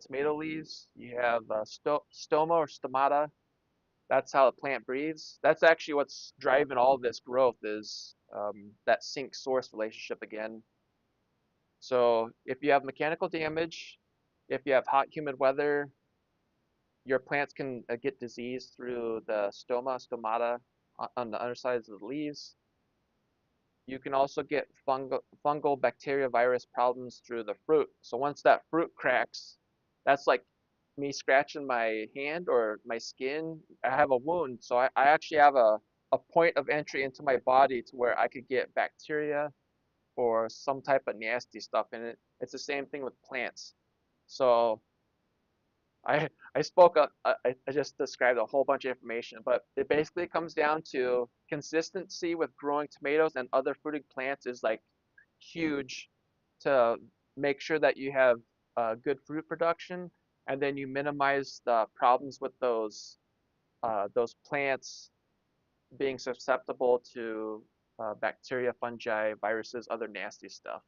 tomato leaves, you have stoma or stomata. That's how the plant breathes. That's actually what's driving all this growth is that sink source relationship again. So if you have mechanical damage, if you have hot, humid weather, your plants can get disease through the stomata on the undersides of the leaves. You can also get fungal bacteria virus problems through the fruit. So once that fruit cracks, that's like me scratching my hand or my skin. I have a wound, so I actually have a point of entry into my body to where I could get bacteria or some type of nasty stuff in it. It's the same thing with plants. So I spoke up. I just described a whole bunch of information, but it basically comes down to consistency with growing tomatoes and other fruiting plants is like huge to make sure that you have good fruit production, and then you minimize the problems with those plants being susceptible to bacteria, fungi, viruses, other nasty stuff.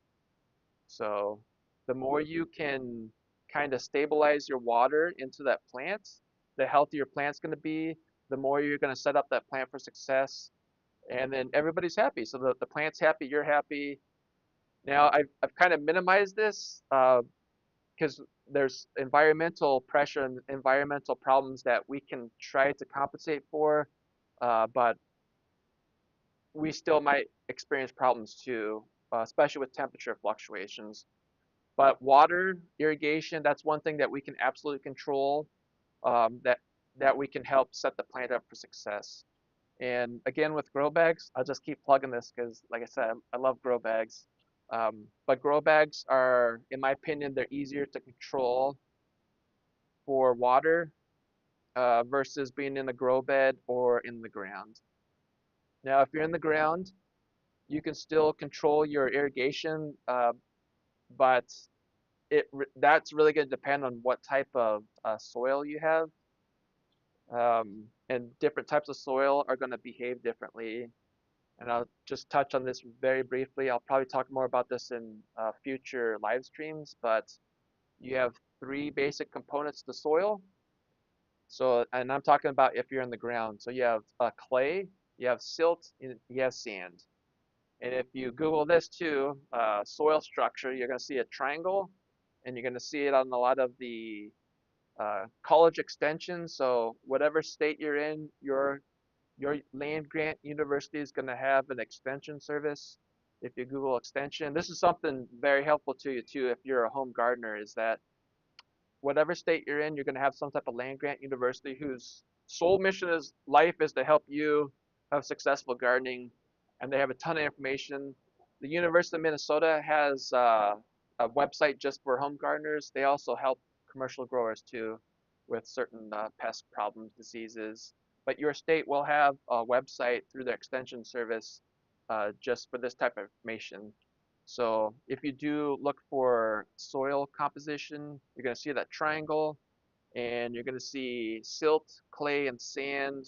So the more you can kind of stabilize your water into that plant, the healthier plant's going to be, the more you're going to set up that plant for success, and then everybody's happy. So the plant's happy, you're happy. Now I've kind of minimized this because there's environmental pressure and environmental problems that we can try to compensate for, but we still might experience problems too, especially with temperature fluctuations. But water, irrigation, that's one thing that we can absolutely control, that we can help set the plant up for success. And again, with grow bags, I'll just keep plugging this because, like I said, I love grow bags. But grow bags are, in my opinion, they're easier to control for water versus being in a grow bed or in the ground. Now, if you're in the ground, you can still control your irrigation, but that's really going to depend on what type of soil you have. And different types of soil are going to behave differently. And I'll just touch on this very briefly. I'll probably talk more about this in future live streams, but you have three basic components to soil. So, and I'm talking about if you're in the ground. So you have clay, you have silt, and you have sand. And if you Google this too, soil structure, you're going to see a triangle, and you're going to see it on a lot of the college extensions. So whatever state you're in, your land grant university is going to have an extension service. If you Google extension, this is something very helpful to you too if you're a home gardener, is that whatever state you're in, you're going to have some type of land grant university whose sole mission is life is to help you have successful gardening, and they have a ton of information. The University of Minnesota has a website just for home gardeners. They also help commercial growers too with certain pest problems, diseases. But your state will have a website through their extension service just for this type of information. So if you do look for soil composition, you're going to see that triangle, and you're going to see silt, clay, and sand,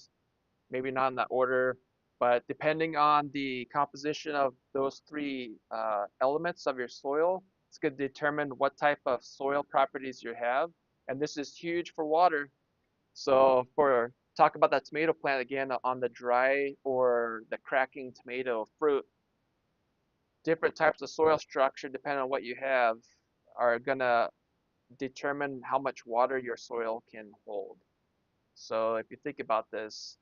maybe not in that order, but depending on the composition of those three elements of your soil, it's going to determine what type of soil properties you have. And this is huge for water. So for talk about that tomato plant again on the dry or the cracking tomato fruit, different types of soil structure, depending on what you have, are gonna determine how much water your soil can hold. So if you think about this,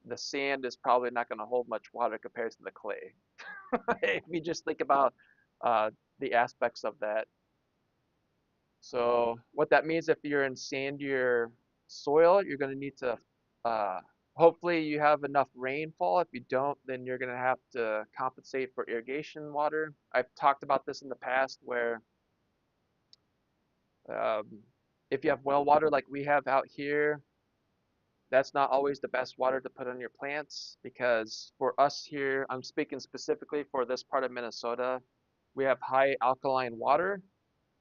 the sand is probably not going to hold much water compared to the clay. If you just think about uh, the aspects of that. So what that means, if you're in sandier soil, you're going to need to uh, hopefully you have enough rainfall. If you don't, then you're going to have to compensate for irrigation water. I've talked about this in the past where um, if you have well water like we have out here, that's not always the best water to put on your plants, because for us here, I'm speaking specifically for this part of Minnesota, we have high alkaline water.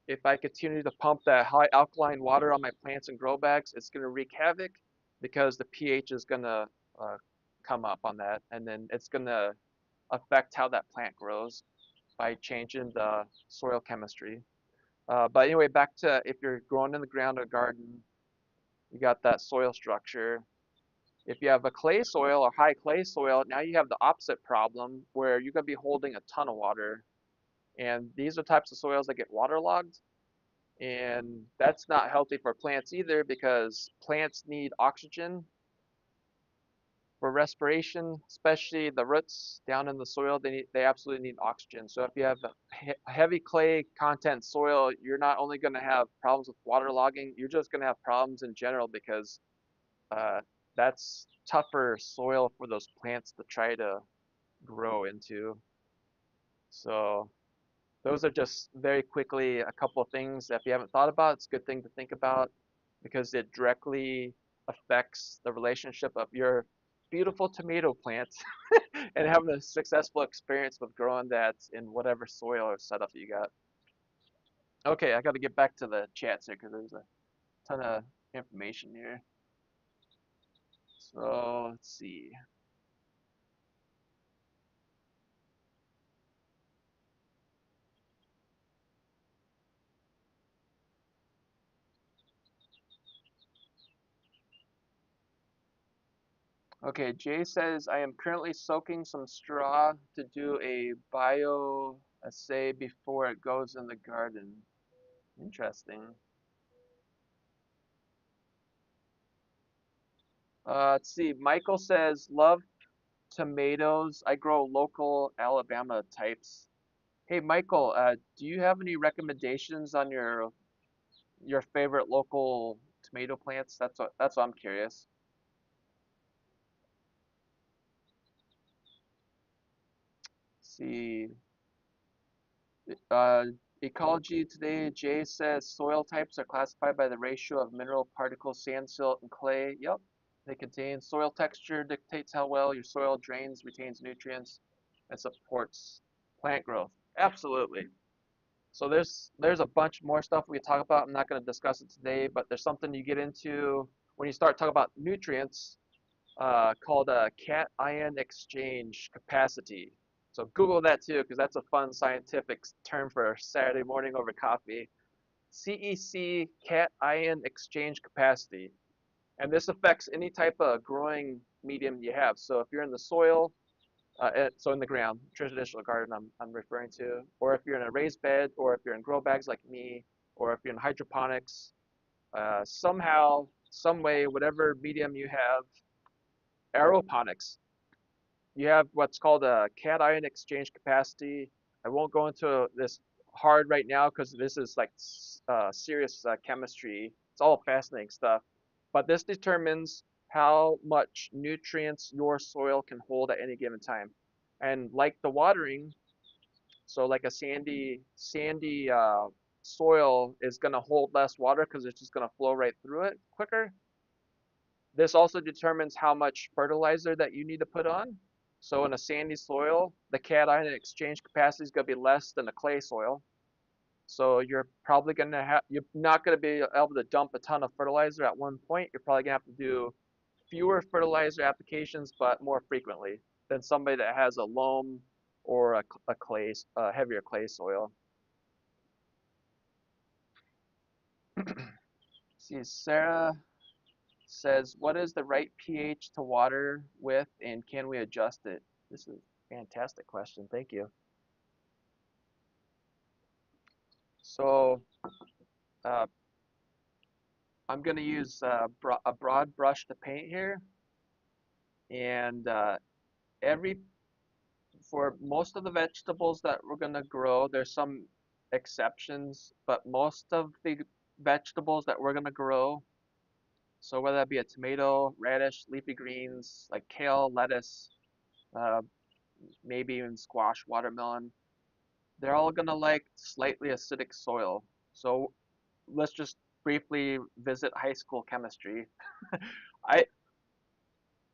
If I continue to pump that high alkaline water on my plants and grow bags, it's going to wreak havoc because the pH is going to uh, come up on that, and then it's going to affect how that plant grows by changing the soil chemistry. But anyway, back to if you're growing in the ground or garden, you got that soil structure. If you have a clay soil or high clay soil, now you have the opposite problem where you're going to be holding a ton of water. And these are types of soils that get waterlogged. And that's not healthy for plants either, because plants need oxygen for respiration, especially the roots down in the soil. They absolutely need oxygen. So if you have a heavy clay content soil, you're not only going to have problems with waterlogging, you're just going to have problems in general, because uh, that's tougher soil for those plants to try to grow into. So those are just very quickly a couple of things that if you haven't thought about, it's a good thing to think about, because it directly affects the relationship of your beautiful tomato plant and having a successful experience with growing that in whatever soil or setup you got. Okay, I got to get back to the chats here because there's a ton of information here. So let's see. Okay, Jay says, I am currently soaking some straw to do a bioassay before it goes in the garden. Interesting. Let's see. Michael says, love tomatoes. I grow local Alabama types. Hey, Michael, do you have any recommendations on your favorite local tomato plants? That's what I'm curious. See, Uh, Ecology Today, Jay says soil types are classified by the ratio of mineral particles, sand, silt, and clay. Yep, they contain soil texture dictates how well your soil drains, retains nutrients, and supports plant growth. Absolutely. So there's a bunch more stuff we could talk about. I'm not going to discuss it today, but there's something you get into when you start talking about nutrients called a cation exchange capacity. So Google that too, because that's a fun scientific term for Saturday morning over coffee. CEC, cation exchange capacity. And this affects any type of growing medium you have. So if you're in the soil, So in the ground, traditional garden I'm referring to, or if you're in a raised bed, or if you're in grow bags like me, or if you're in hydroponics, somehow, some way, whatever medium you have, aeroponics, you have what's called a cation exchange capacity. I won't go into this hard right now because this is like serious chemistry. It's all fascinating stuff. But this determines how much nutrients your soil can hold at any given time. And like the watering, so like a sandy soil is going to hold less water because it's just going to flow right through it quicker. This also determines how much fertilizer that you need to put on. So in a sandy soil, the cation exchange capacity is going to be less than a clay soil. So you're not going to be able to dump a ton of fertilizer at one point. You're probably going to have to do fewer fertilizer applications, but more frequently than somebody that has a loam or a heavier clay soil. See, Sarah says, what is the right pH to water with and can we adjust it? This is a fantastic question. Thank you. So uh, I'm going to use a broad brush to paint here. And every for most of the vegetables that we're going to grow, there's some exceptions, but most of the vegetables that we're going to grow, so whether that be a tomato, radish, leafy greens like kale, lettuce, uh, maybe even squash, watermelon, they're all gonna like slightly acidic soil. So let's just briefly visit high school chemistry. I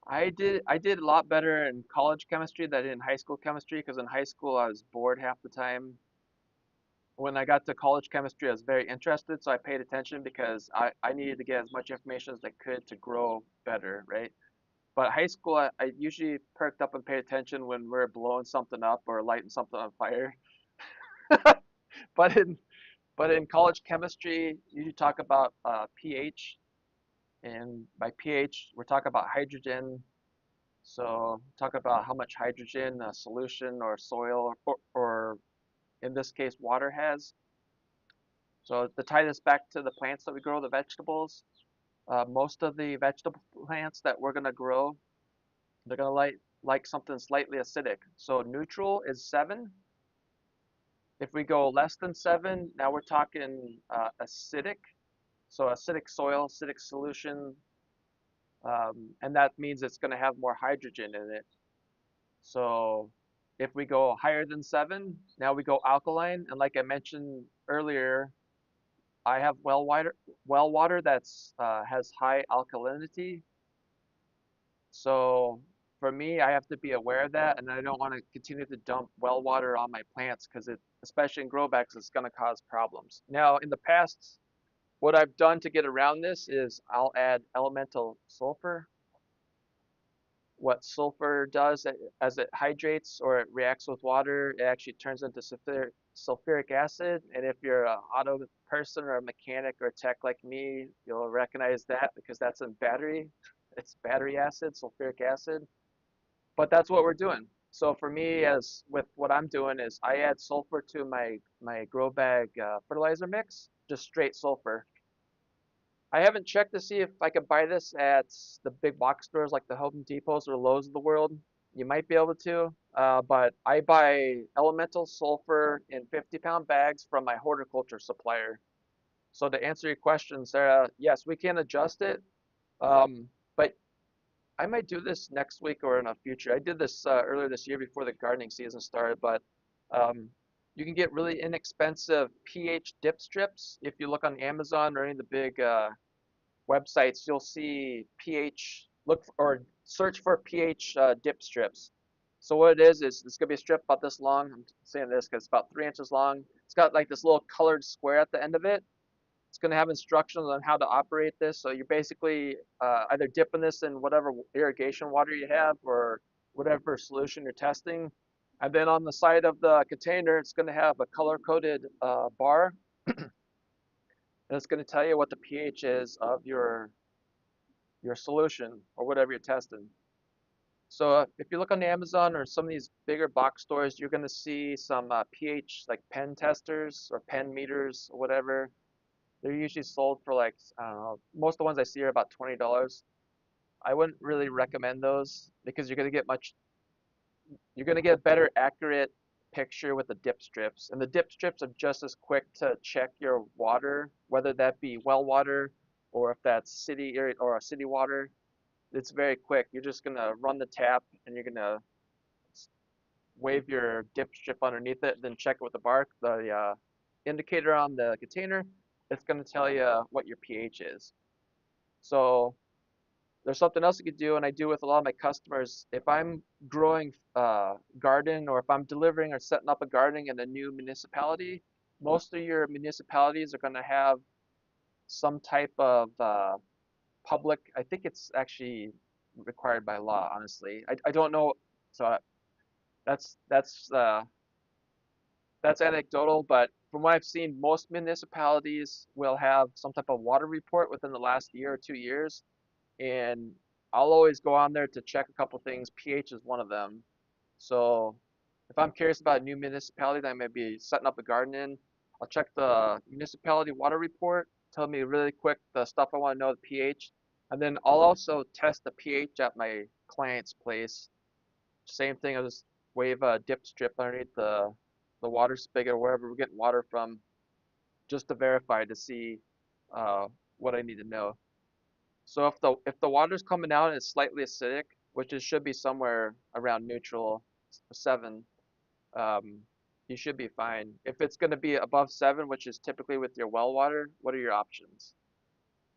I did a lot better in college chemistry than in high school chemistry because in high school I was bored half the time. When I got to college chemistry, I was very interested, so I paid attention because I needed to get as much information as I could to grow better, right? But high school, I usually perked up and paid attention when we are blowing something up or lighting something on fire. But in college chemistry, you talk about pH, and by pH, we're talking about hydrogen. So talk about how much hydrogen a solution or soil or in this case water has. So to tie this back to the plants that we grow, the vegetables, most of the vegetable plants that we're gonna grow, they're gonna like something slightly acidic. So neutral is 7. If we go less than 7, now we're talking acidic. So acidic soil, acidic solution, and that means it's going to have more hydrogen in it. So if we go higher than 7, now we go alkaline. And like I mentioned earlier, I have well water that's has high alkalinity. So for me, I have to be aware of that, and I don't want to continue to dump well water on my plants because especially in grow bags, it's going to cause problems. Now, in the past, what I've done to get around this is I'll add elemental sulfur. What sulfur does as it hydrates or it reacts with water, it actually turns into sulfuric acid. And if you're an auto person or a mechanic or a tech like me, you'll recognize that because that's in battery. It's battery acid, sulfuric acid. But that's what we're doing. So for me, as with what I'm doing is I add sulfur to my grow bag fertilizer mix, just straight sulfur. I haven't checked to see if I could buy this at the big box stores like the Home Depots or Lowe's of the world. You might be able to, but I buy elemental sulfur in 50-pound bags from my horticulture supplier. So to answer your question, Sarah, yes, we can adjust it, but I might do this next week or in a future. I did this earlier this year before the gardening season started, but um, you can get really inexpensive pH dip strips if you look on Amazon or any of the big websites, you'll see pH, or search for pH dip strips. So what it is it's going to be a strip about this long. I'm saying this because it's about 3 inches long. It's got like this little colored square at the end of it. It's going to have instructions on how to operate this. So you're basically either dipping this in whatever irrigation water you have or whatever solution you're testing. And then on the side of the container, it's going to have a color-coded bar, and it's going to tell you what the pH is of your solution or whatever you're testing. So if you look on Amazon or some of these bigger box stores, you're going to see some pH like pen testers or pen meters or whatever. They're usually sold for like, I don't know, most of the ones I see are about $20. I wouldn't really recommend those because you're going to get a better accurate picture with the dip strips. And the dip strips are just as quick to check your water, whether that be well water or if that's city area or a city water. It's very quick. You're just going to run the tap and you're going to wave your dip strip underneath it, then check it with the indicator on the container. It's going to tell you what your pH is. So there's something else you could do, and I do with a lot of my customers. If I'm growing garden, or if I'm delivering or setting up a garden in a new municipality, most of your municipalities are going to have some type of public. I think it's actually required by law, honestly. I don't know. So that's that's uh, that's anecdotal, but from what I've seen, most municipalities will have some type of water report within the last year or 2 years, and I'll always go on there to check a couple things. pH is one of them. So if I'm curious about a new municipality that I may be setting up a garden in, I'll check the municipality water report, tell me really quick the stuff I want to know, the pH, and then I'll also test the pH at my client's place. Same thing, I'll just wave a dip strip underneath the water spigot or wherever we're getting water from, just to verify to see uh, what I need to know. So if the water's coming out and it's slightly acidic, which it should be somewhere around neutral 7, um, you should be fine. If it's going to be above 7, which is typically with your well water, what are your options?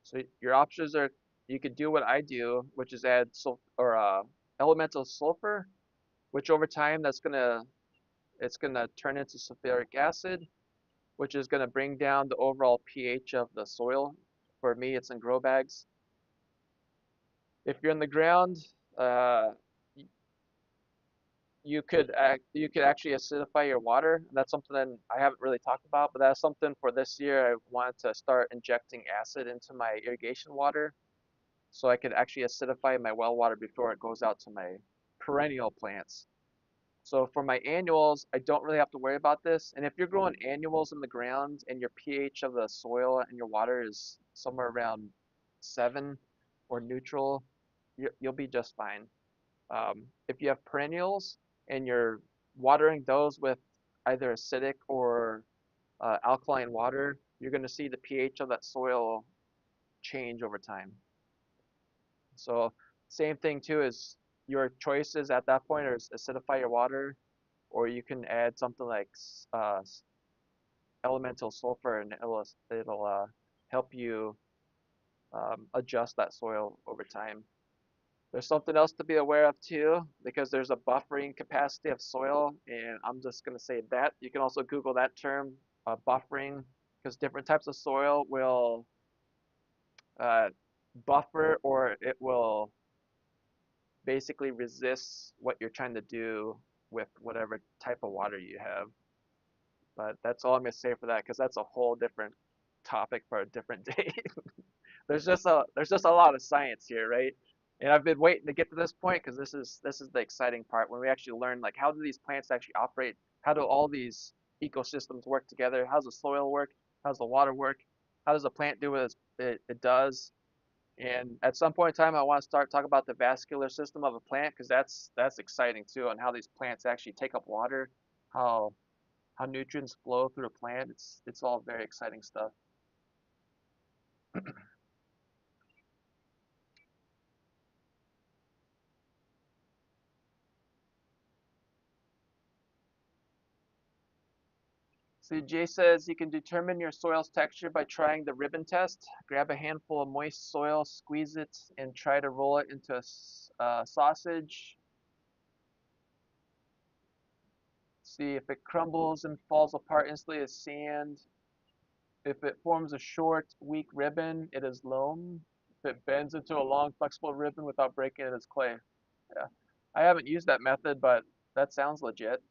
So your options are, you could do what I do, which is add elemental sulfur, which over time it's gonna turn into sulfuric acid, which is gonna bring down the overall pH of the soil. For me, it's in grow bags. If you're in the ground, uh, you could actually acidify your water. That's something that I haven't really talked about, but that's something for this year. I wanted to start injecting acid into my irrigation water so I could actually acidify my well water before it goes out to my perennial plants. So for my annuals, I don't really have to worry about this. And if you're growing annuals in the ground and your pH of the soil and your water is somewhere around 7 or neutral, you'll be just fine. If you have perennials and you're watering those with either acidic or alkaline water, you're going to see the pH of that soil change over time. So same thing too is your choices at that point are acidify your water, or you can add something like elemental sulfur, and it'll help you adjust that soil over time. There's something else to be aware of too, because there's a buffering capacity of soil, and I'm just going to say that. You can also Google that term, buffering, because different types of soil will uh, buffer, or it will basically resist what you're trying to do with whatever type of water you have. But that's all I'm going to say for that, because that's a whole different topic for a different day. There's just a lot of science here, right? And I've been waiting to get to this point because this is the exciting part when we actually learn, like, how do these plants actually operate? How do all these ecosystems work together? How does the soil work? How does the water work? How does the plant do what it does? And at some point in time, I want to start talking about the vascular system of a plant, because that's exciting too, and how these plants actually take up water, how how nutrients flow through a plant. It's all very exciting stuff. So Jay says you can determine your soil's texture by trying the ribbon test. Grab a handful of moist soil, squeeze it, and try to roll it into a sausage. See if it crumbles and falls apart instantly as sand. If it forms a short, weak ribbon, it is loam. If it bends into a long, flexible ribbon without breaking, it is clay. Yeah. I haven't used that method, but that sounds legit.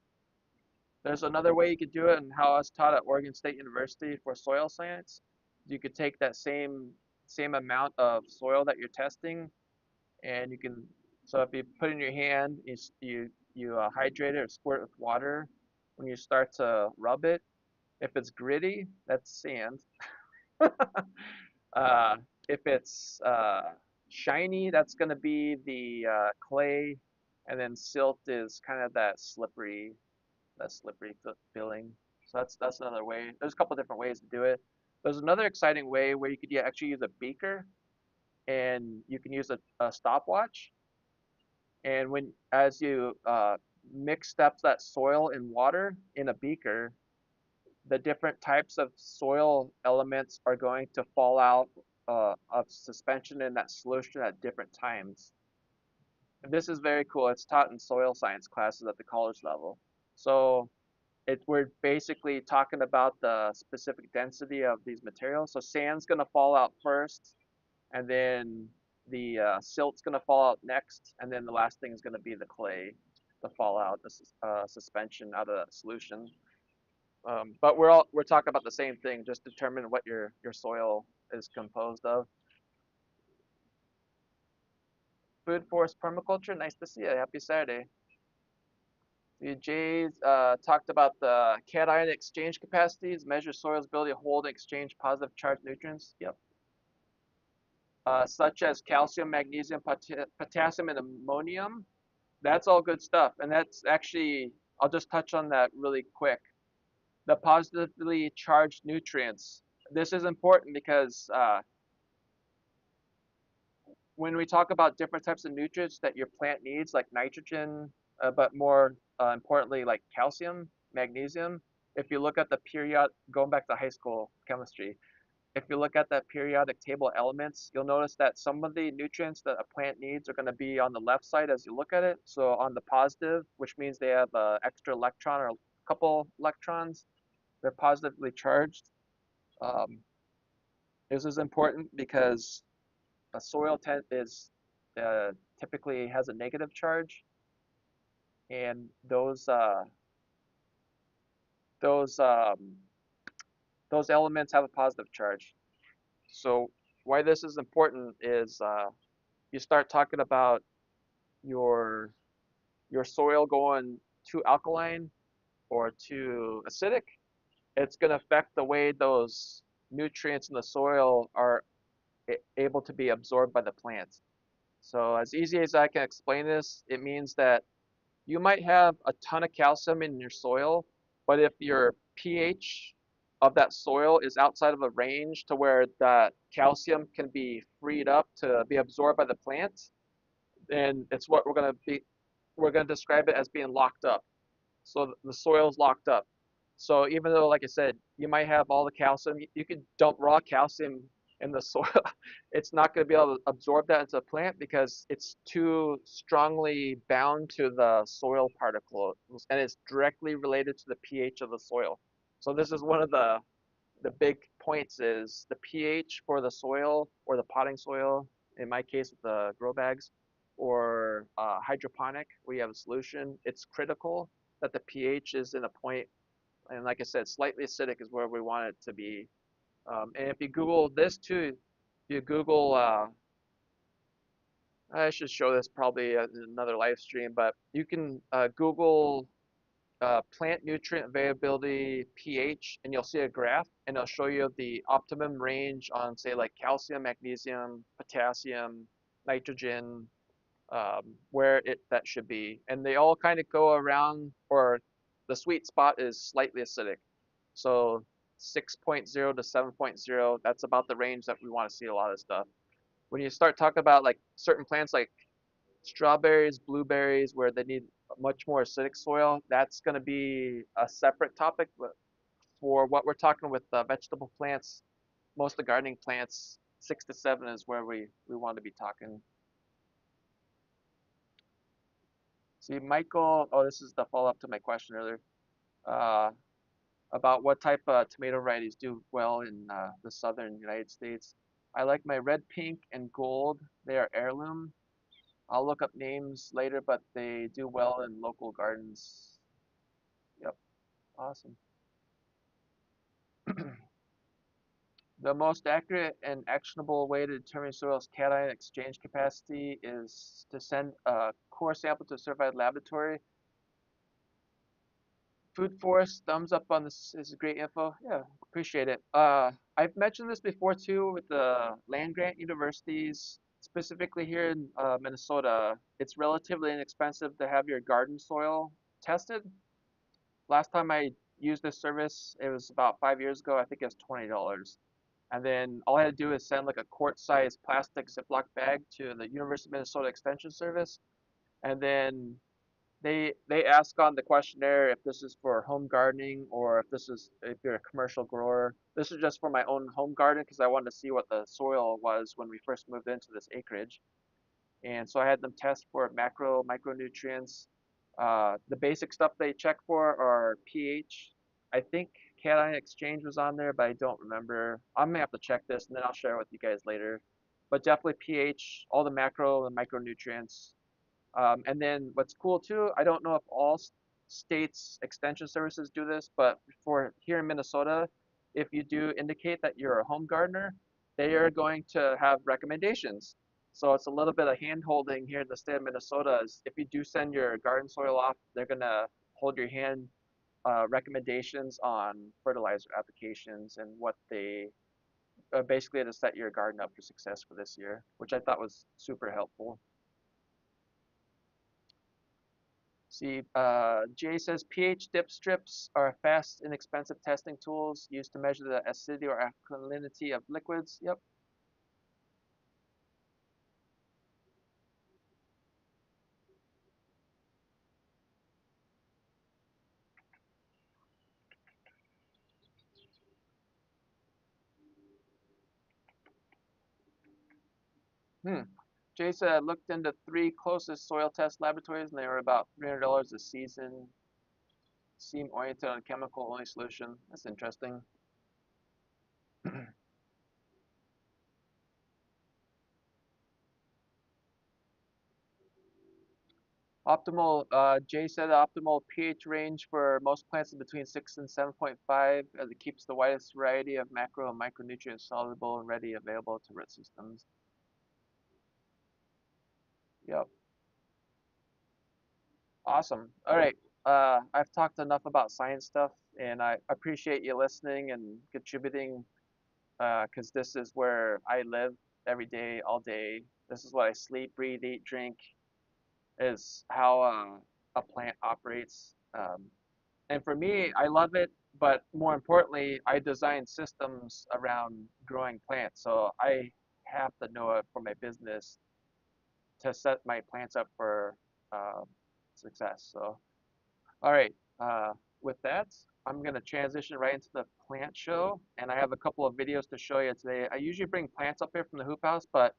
There's another way you could do it, and how I was taught at Oregon State University for soil science. You could take that same amount of soil that you're testing, and you can So if you put it in your hand, you hydrate it or squirt it with water. When you start to rub it, if it's gritty, that's sand. Uh, if it's shiny, that's going to be the clay, and then silt is kind of that slippery feeling. So that's another way. There's a couple different ways to do it. There's another exciting way where you could actually use a beaker, and you can use a stopwatch. And when as you mix up that soil and water in a beaker, the different types of soil elements are going to fall out of suspension in that solution at different times. And this is very cool. It's taught in soil science classes at the college level. So we're basically talking about the specific density of these materials. So sand's going to fall out first, and then the silt's going to fall out next, and then the last thing is going to be the clay to fall out, the suspension out of that solution. But we're talking about the same thing. Just determine what your soil is composed of. Food forest permaculture. Nice to see you. Happy Saturday. The Jays talked about the cation exchange capacities, measure soil's ability to hold and exchange positive charged nutrients. Yep. Such as calcium, magnesium, potassium, and ammonium. That's all good stuff. And that's actually, I'll just touch on that really quick. The positively charged nutrients. This is important because when we talk about different types of nutrients that your plant needs, like nitrogen, but more importantly, like calcium, magnesium, if you look at the period, going back to high school chemistry, if you look at that periodic table of elements, you'll notice that some of the nutrients that a plant needs are going to be on the left side as you look at it. So on the positive, which means they have an extra electron or a couple electrons, they're positively charged. Um, this is important because a soil is typically has a negative charge, and those um, those elements have a positive charge. So why this is important is you start talking about your your soil going too alkaline or too acidic, it's going to affect the way those nutrients in the soil are able to be absorbed by the plants. So as easy as I can explain this, it means that you might have a ton of calcium in your soil, but if your pH of that soil is outside of a range to where that calcium can be freed up to be absorbed by the plant, then it's what we're going to describe it as being locked up. So the soil's locked up. So even though, like I said, you might have all the calcium, you could dump raw calcium in the soil. It's not going to be able to absorb that into the plant because it's too strongly bound to the soil particles, and it's directly related to the pH of the soil. So this is one of the big points is the pH for the soil or the potting soil, in my case with the grow bags, or hydroponic, where you have a solution. It's critical that the pH is in a point, and like I said, slightly acidic is where we want it to be. And if you Google this too, you Google, I should show this probably in another live stream, but you can Google plant nutrient availability pH, and you'll see a graph, and it'll show you the optimum range on, say, like calcium, magnesium, potassium, nitrogen, where that should be. And they all kind of go around, or the sweet spot is slightly acidic. So 6.0 to 7.0, that's about the range that we want to see a lot of stuff. When you start talking about like certain plants like strawberries, blueberries, where they need much more acidic soil, that's going to be a separate topic. But for what we're talking with vegetable plants, most of the gardening plants, 6 to 7 is where we want to be talking. See, Michael, oh, this is the follow-up to my question earlier, uh, about what type of tomato varieties do well in the southern United States. I like my red, pink, and gold. They are heirloom. I'll look up names later, but they do well in local gardens. Yep, awesome. The most accurate and actionable way to determine soil's cation exchange capacity is to send a core sample to a certified laboratory. Food Forest, thumbs up on this. Is great info. Yeah, appreciate it. I've mentioned this before too with the land grant universities, specifically here in Minnesota. It's relatively inexpensive to have your garden soil tested. Last time I used this service, it was about 5 years ago. I think it was $20. And then all I had to do is send like a quart-sized plastic Ziploc bag to the University of Minnesota Extension Service, and then they ask on the questionnaire if this is for home gardening or if you're a commercial grower. This is just for my own home garden because I wanted to see what the soil was when we first moved into this acreage. And so I had them test for micronutrients. The basic stuff they check for are pH. I think cation exchange was on there, but I don't remember. I'm gonna have to check this and then I'll share it with you guys later. But definitely pH, all the macro and micronutrients. And then what's cool too, I don't know if all states extension services do this, but for here in Minnesota, if you do indicate that you're a home gardener, they are going to have recommendations. So it's a little bit of hand holding here in the state of Minnesota. Is if you do send your garden soil off, they're gonna hold your hand recommendations on fertilizer applications and what they basically to set your garden up for success for this year, which I thought was super helpful. See, Jay says pH dip strips are fast, inexpensive testing tools used to measure the acidity or alkalinity of liquids. Yep. Hmm. Jay said I looked into three closest soil test laboratories and they were about $300 a season. Seem oriented on chemical only solution. That's interesting. Optimal, Jay said optimal pH range for most plants is between 6 and 7.5 as it keeps the widest variety of macro and micronutrients soluble and ready available to root systems. Yep. Awesome. All right. I've talked enough about science stuff, and I appreciate you listening and contributing, because this is where I live every day, all day. This is what I sleep, breathe, eat, drink, is how a plant operates. And for me, I love it, but more importantly, I design systems around growing plants. So I have to know it for my business to set my plants up for uh, success. So. All right. With that, I'm going to transition right into the plant show, and I have a couple of videos to show you today. I usually bring plants up here from the hoop house, but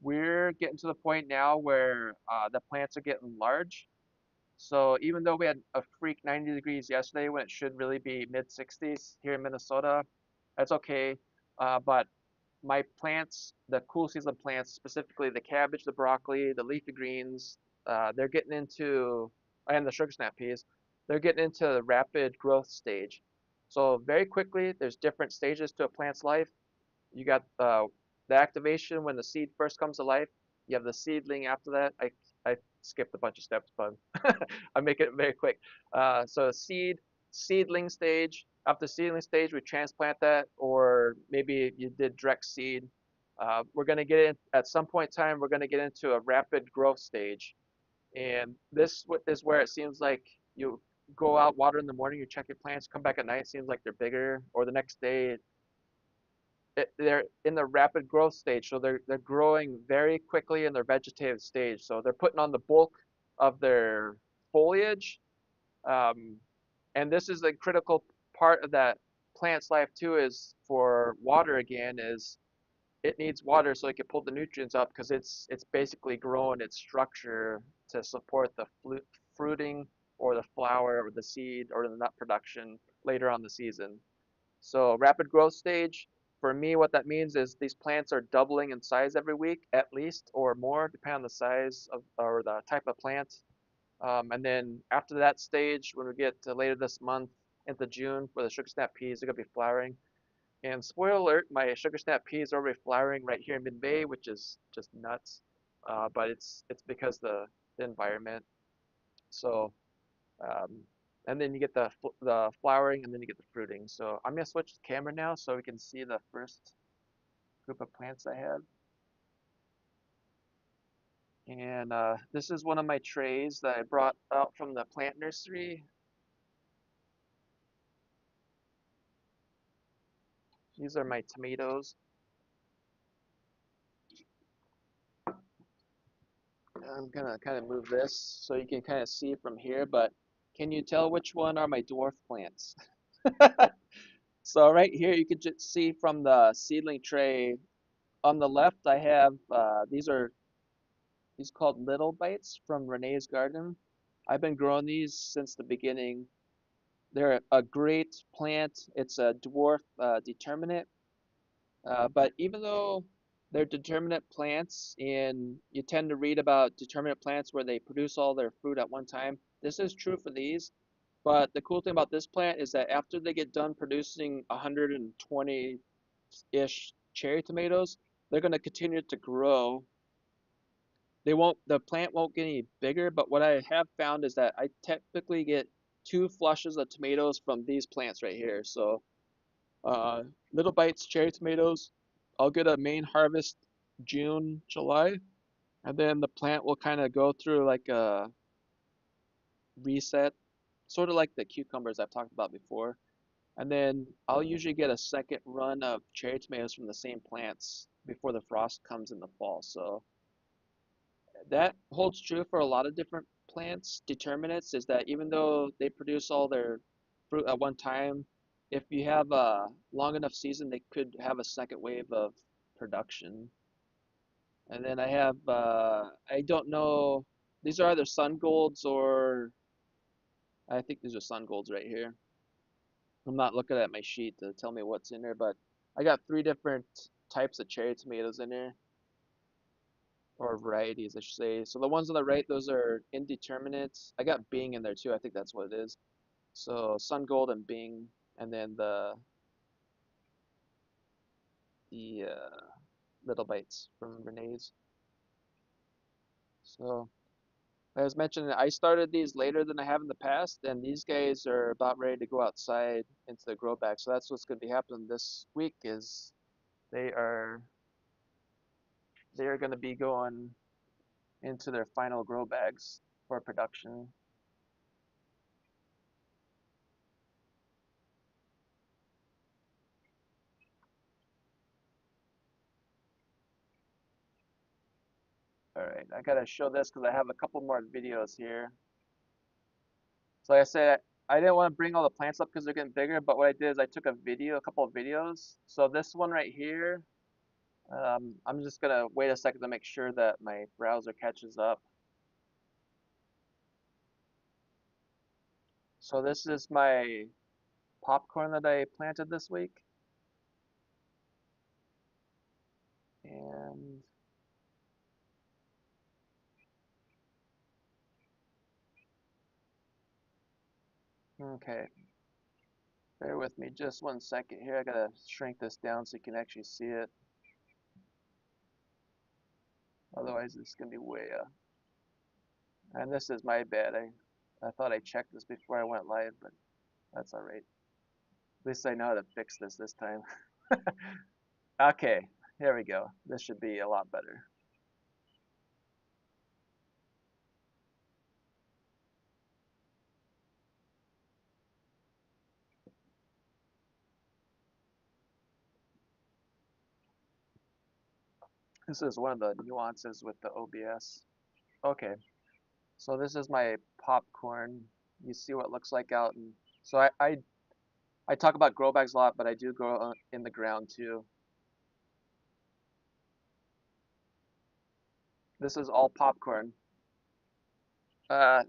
we're getting to the point now where the plants are getting large. So even though we had a freak 90 degrees yesterday when it should really be mid 60s here in Minnesota, that's okay. But my plants, the cool season plants, specifically the cabbage, the broccoli, the leafy greens, they're getting into, and the sugar snap peas, they're getting into the rapid growth stage. So very quickly, there's different stages to a plant's life. You got the activation when the seed first comes to life. You have the seedling after that. I skipped a bunch of steps, but I make it very quick. So seedling stage. After seedling stage, we transplant that, or maybe you did direct seed. We're going to get in at some point in time. We're going to get into a rapid growth stage, and this is where it seems like you go out, water in the morning, you check your plants, come back at night, it seems like they're bigger, or the next day they're in the rapid growth stage, so they're growing very quickly in their vegetative stage. So they're putting on the bulk of their foliage, um, and this is a critical part of that plant's life too. Is for water again, is it needs water so it can pull the nutrients up because it's basically growing its structure to support the fruiting or the flower or the seed or the nut production later on the season. So rapid growth stage, for me, what that means is these plants are doubling in size every week, at least, or more, depending on the size of or the type of plant. And then after that stage, when we get to later this month into June, for the sugar snap peas, they're gonna be flowering. And spoiler alert, my sugar snap peas are already flowering right here in mid-May, which is just nuts. But it's because the environment. So um, and then you get the flowering, and then you get the fruiting. So I'm gonna switch the camera now so we can see the first group of plants I have. And this is one of my trays that I brought out from the plant nursery. These are my tomatoes. I'm gonna kind of move this so you can kind of see from here, but can you tell which one are my dwarf plants? So right here you can just see from the seedling tray. On the left I have these called little bites from Renee's garden. I've been growing these since the beginning. They're a great plant. It's a dwarf determinate. But even though they're determinate plants, and you tend to read about determinate plants where they produce all their fruit at one time, this is true for these. But the cool thing about this plant is that after they get done producing 120-ish cherry tomatoes, they're going to continue to grow. The plant won't get any bigger, but what I have found is that I typically get two flushes of tomatoes from these plants right here. So uh, little bites cherry tomatoes. I'll get a main harvest June, July, and then the plant will kind of go through like a reset, sort of like the cucumbers I've talked about before. And then I'll usually get a second run of cherry tomatoes from the same plants before the frost comes in the fall. So that holds true for a lot of different plants. Determinants is that even though they produce all their fruit at one time, if you have a long enough season, they could have a second wave of production. And then I have, I don't know, these are either sun golds or I think these are sun golds right here. I'm not looking at my sheet to tell me what's in there, but I got three different types of cherry tomatoes in there, or varieties, I should say. So the ones on the right, those are indeterminate. I got Bing in there too. I think that's what it is. So Sun Gold and Bing, and then the Little Bites from Renee's. So I was mentioning, I started these later than I have in the past, and these guys are about ready to go outside into the grow bag. So that's what's going to be happening this week is they are they are going to be going into their final grow bags for production. All right, I gotta show this because I have a couple more videos here. So like I said, I didn't want to bring all the plants up because they're getting bigger, but what I did is I took a couple of videos. So this one right here, I'm just gonna wait a second to make sure that my browser catches up. So this is my popcorn that I planted this week. And okay, bear with me just one second here. I gotta shrink this down so you can actually see it. Otherwise, it's gonna be way up. And this is my bad. I thought I checked this before I went live, but that's all right. At least I know how to fix this time. Okay, here we go. This should be a lot better. This is one of the nuances with the OBS. Okay, so this is my popcorn. You see what it looks like out, and so I talk about grow bags a lot, but I do grow in the ground too. This is all popcorn. Uh,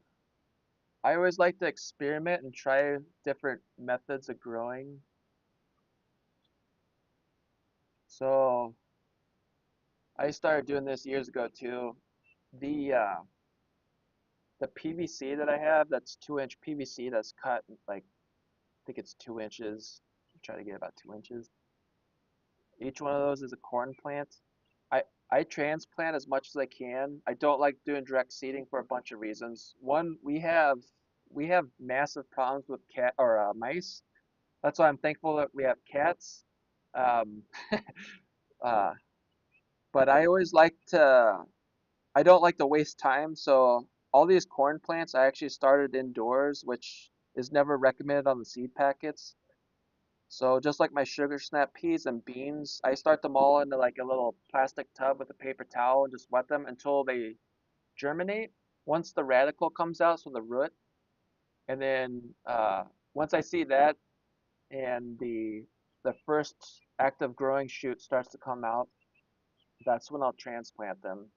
I always like to experiment and try different methods of growing. So I started doing this years ago too. The uh, the PVC that I have, that's 2-inch PVC that's cut like I think it's 2 inches. Try to get about 2 inches. Each one of those is a corn plant. I I transplant as much as I can. I don't like doing direct seeding for a bunch of reasons. One, we have massive problems with cat or mice. That's why I'm thankful that we have cats. Um, uh, but I always like to. I don't like to waste time, so all these corn plants I actually started indoors, which is never recommended on the seed packets. So just like my sugar snap peas and beans, I start them all into like a little plastic tub with a paper towel and just wet them until they germinate. Once the radicle comes out, so the root, and then once I see that and the first active growing shoot starts to come out, that's when I'll transplant them.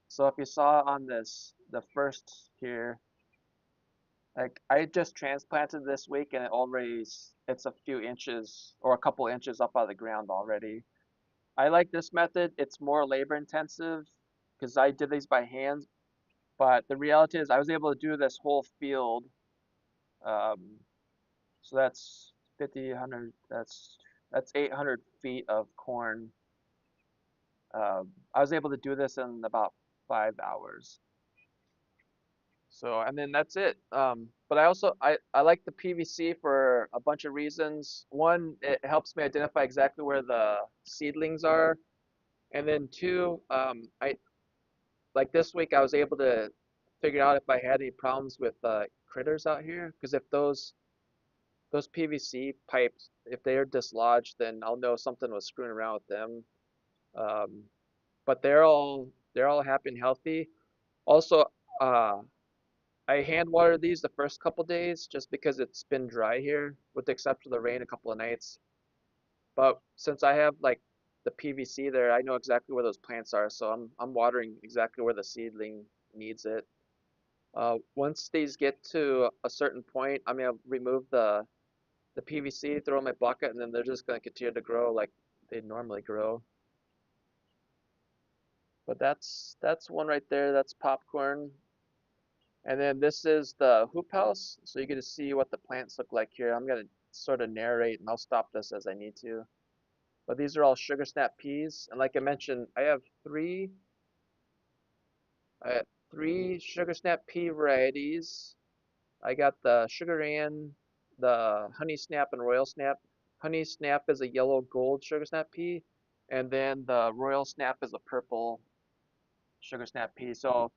So if you saw on this, the first here, like I just transplanted this week and it's a few inches or a couple inches up out of the ground already. I like this method. It's more labor intensive because I did these by hand, but the reality is I was able to do this whole field. Um, so that's 50, 100, that's 800 feet of corn. I was able to do this in about 5 hours. So, and then that's it. But I like the PVC for a bunch of reasons. One, it helps me identify exactly where the seedlings are. And then two, I like this week I was able to figure out if I had any problems with critters out here. Because if those PVC pipes, if they are dislodged, then I'll know something was screwing around with them. Um, but they're all happy and healthy. Also, uh, I hand water these the first couple days just because it's been dry here, with the exception of the rain a couple of nights. But since I have like the PVC there, I know exactly where those plants are, so I'm watering exactly where the seedling needs it. Once these get to a certain point, I'm gonna remove the PVC, throw in my bucket, and then they're just gonna continue to grow like they normally grow. But that's one right there. That's popcorn. And then this is the hoop house, so you get to see what the plants look like here. I'm gonna sort of narrate, and I'll stop this as I need to. But these are all sugar snap peas, and like I mentioned, I have three sugar snap pea varieties. I got the sugar ann, the honey snap, and royal snap. Honey snap is a yellow gold sugar snap pea, and then the royal snap is a purple sugar snap pea. So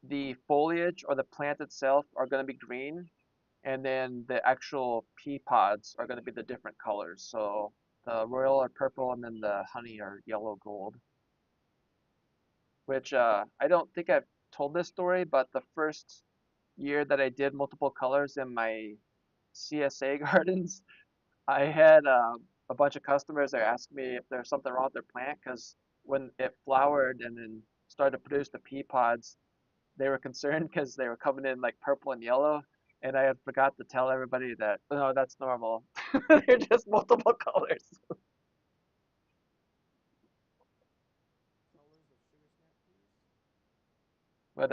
the foliage or the plant itself are going to be green, and then the actual pea pods are going to be the different colors. So the royal are purple, and then the honey are yellow gold. Which I don't think I've told this story, but the first year that I did multiple colors in my CSA gardens, I had a bunch of customers that asked me if there's something wrong with their plant because when it flowered and then started to produce the pea pods, they were concerned because they were coming in like purple and yellow. And I had forgot to tell everybody that, no, that's normal. They're just multiple colors. Colors of sugar snap peas? But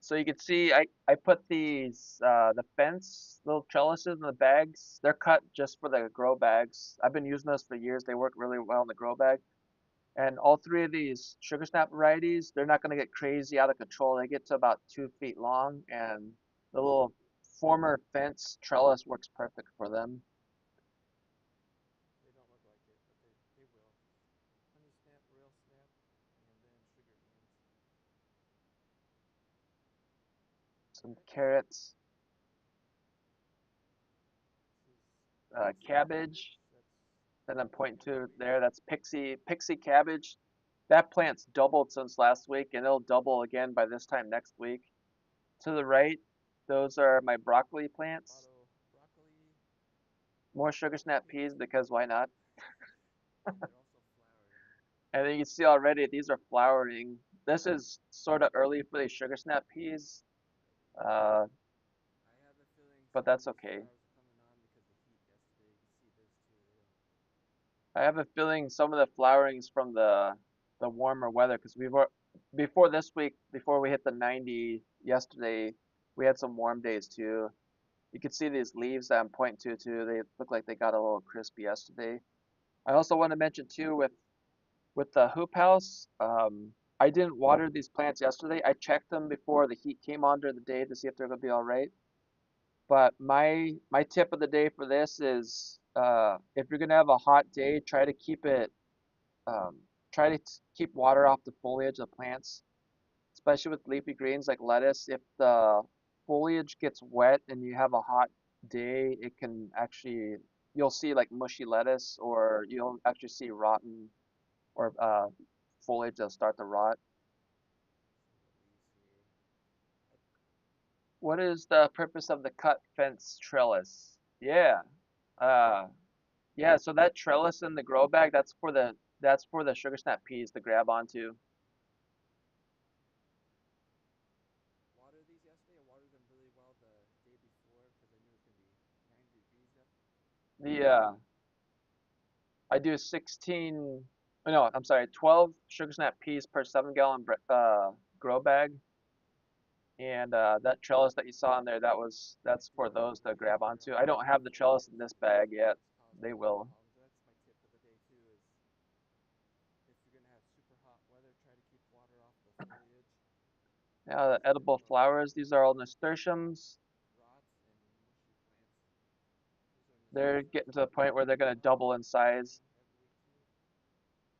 so you can see I put these the fence little trellises in the bags. They're cut just for the grow bags. I've been using those for years. They work really well in the grow bag. And all three of these sugar snap varieties, they're not going to get crazy out of control. They get to about 2 feet long, and the little former fence trellis works perfect for them. They don't look like it, but they will. Honey snap, royal snap, and then sugar ants. Some Next, carrots, this is pixie cabbage. cabbage That's that I'm what pointing kind of to cabbage? there. That's pixie cabbage. That plant's doubled since last week, and it'll double again by this time next week. To the right, those are my broccoli plants. Tomato, broccoli. More sugar snap Broccoli peas looks because why beautiful. not? And they're also flowering. And then you can see already these are flowering. This is sort of early for these sugar snap peas, uh, I have a feeling but some of that's these okay. flowers are coming on because of the heat yesterday. You can see those too. They don't. I have a feeling some of the flowerings from the warmer weather because we were before this week, before we hit the 90 yesterday, we had some warm days too. You can see these leaves that I'm pointing to too. They look like they got a little crispy yesterday. I also want to mention too with the hoop house. I didn't water these plants yesterday. I checked them before the heat came on during the day to see if they're gonna be all right. But my tip of the day for this is if you're gonna have a hot day, try to keep it try to keep water off the foliage of plants, especially with leafy greens like lettuce. If the foliage gets wet and you have a hot day, it can actually you'll see like mushy lettuce or you'll actually see rotten or foliage that'll start to rot. Some of the leaves here. I, What is the purpose of the cut fence trellis? Yeah. Uh, yeah, so that trellis in the grow bag, that's for the sugar snap peas to grab onto. watered these yesterday. I watered them really well the day before because I knew it was gonna be 90 degrees up. The I do 16, no, I'm sorry, 12 sugar snap peas per 7 gallon grow bag. And that trellis that you saw in there, I that's did for that those to before, grab but onto. I don't have the trellis in this bag yet. it's caused They a lot of will. problems. That's my tip of the day too. Is if you're gonna have super hot weather, try to keep water off the foliage The so that edible they'll flowers, these are all nasturtiums. rots and mushy plants. These are They're nasturtiums. getting to the point where they're going to double in size. Doubling every week too.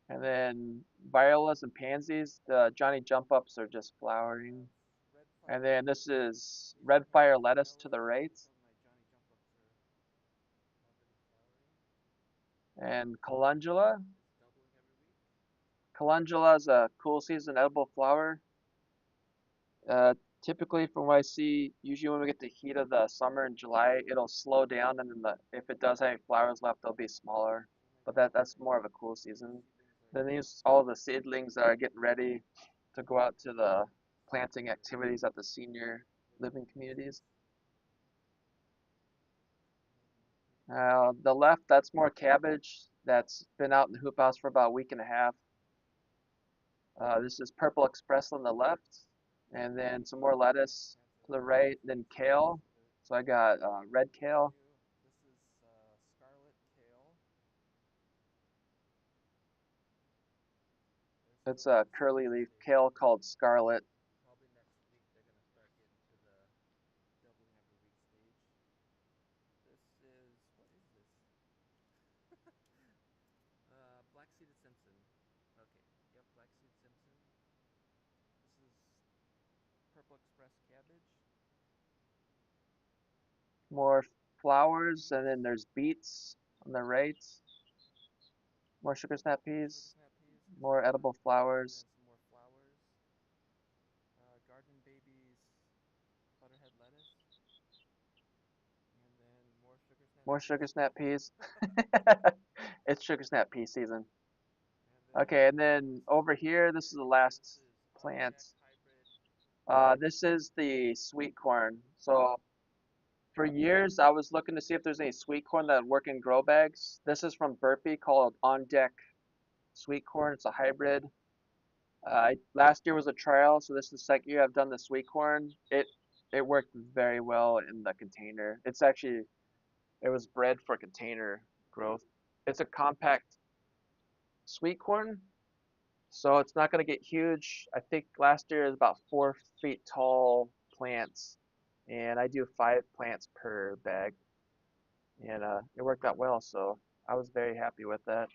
And then violas and pansies, the Johnny Jump Ups are just flowering. That's red And fire then this lettuce. is These are red fire pansies and lettuce to violas. the right. Some of my Johnny Jump Ups are already flowering. And Calendula calendula. is doubling every week. Calendula is a cool season edible flower. Uh, Typically, from what I see, usually when we get the heat of the summer in July, it'll slow down, and then if it does have any flowers left, they'll be smaller. Some of my But that's calendula more of a cool season. seedlings are Then there's all the seedlings that are getting ready to go out to the planting they're activities at the senior really living decent. communities. Maybe The left, that's more cabbage that's been out in the hoop house for about a week and a half. This is Purple Express on the left, and then some more yeah, lettuce have to the the right, then leaves on kale. most of it. So I got red Thank kale. you. This is scarlet kale. They're It's still in a the curly seedling leaf stage kale too. called Scarlet. Probably next week they're gonna start getting to the doubling every week stage. This is what is this? Black seeded Simpson. Okay, yep, black seeded Simpson. This is purple express cabbage. More flowers, and Beets, then there's beets on the right. More sugar snap sugar peas. snap peas because they're More done, edible and then flowers. some more flowers. Garden babies, butterhead lettuce, and then more sugar snap More peas. sugar snap peas. It's sugar snap pea season. And then Okay, and this then is over what here, this is the this last is plant. automatic hybrid. This is the sweet corn. So for years, I was looking to see if there's any sweet corn that would work in grow bags. This is from Burpee called On Deck Sweet Corn. It's a hybrid. Last year was a trial, so this is the second year I've done the sweet corn. It worked very well in the container. It was bred for container growth. It's a compact sweet corn, so it's not going to get huge. I think last year is about 4 feet tall plants, and I do 5 plants per bag, and it worked out well. So I was very happy with that.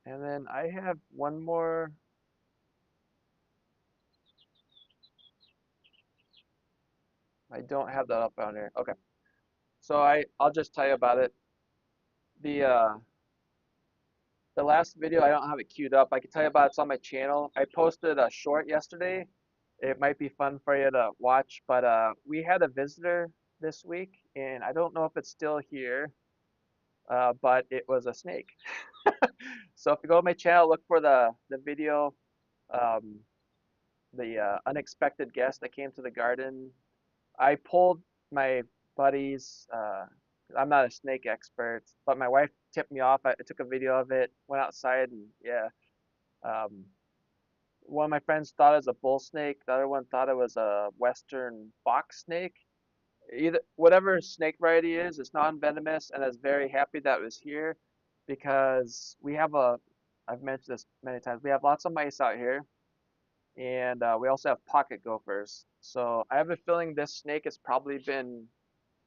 And then I have one more. I don't have that up on here. Okay, so I'll just tell you about it. The uh, the last video I don't have it queued up. I can tell you about it's on my channel. I posted a short yesterday. It might be fun for you to watch, but we had a visitor this week, and I don't know if it's still here, but it was a snake. So if you go to my channel, look for the video, um, the unexpected guest that came to the garden. I pulled my buddies. I'm not a snake expert, but my wife tipped me off. I took a video of it, went outside, and yeah. Um, one of my friends thought it was a bull snake. The other one thought it was a western fox snake. Either whatever snake variety is, it's non-venomous, and I was very happy that it was here because we have a. I've mentioned this many times. We have lots of mice out here, and we also have pocket gophers. So I have a feeling this snake has probably been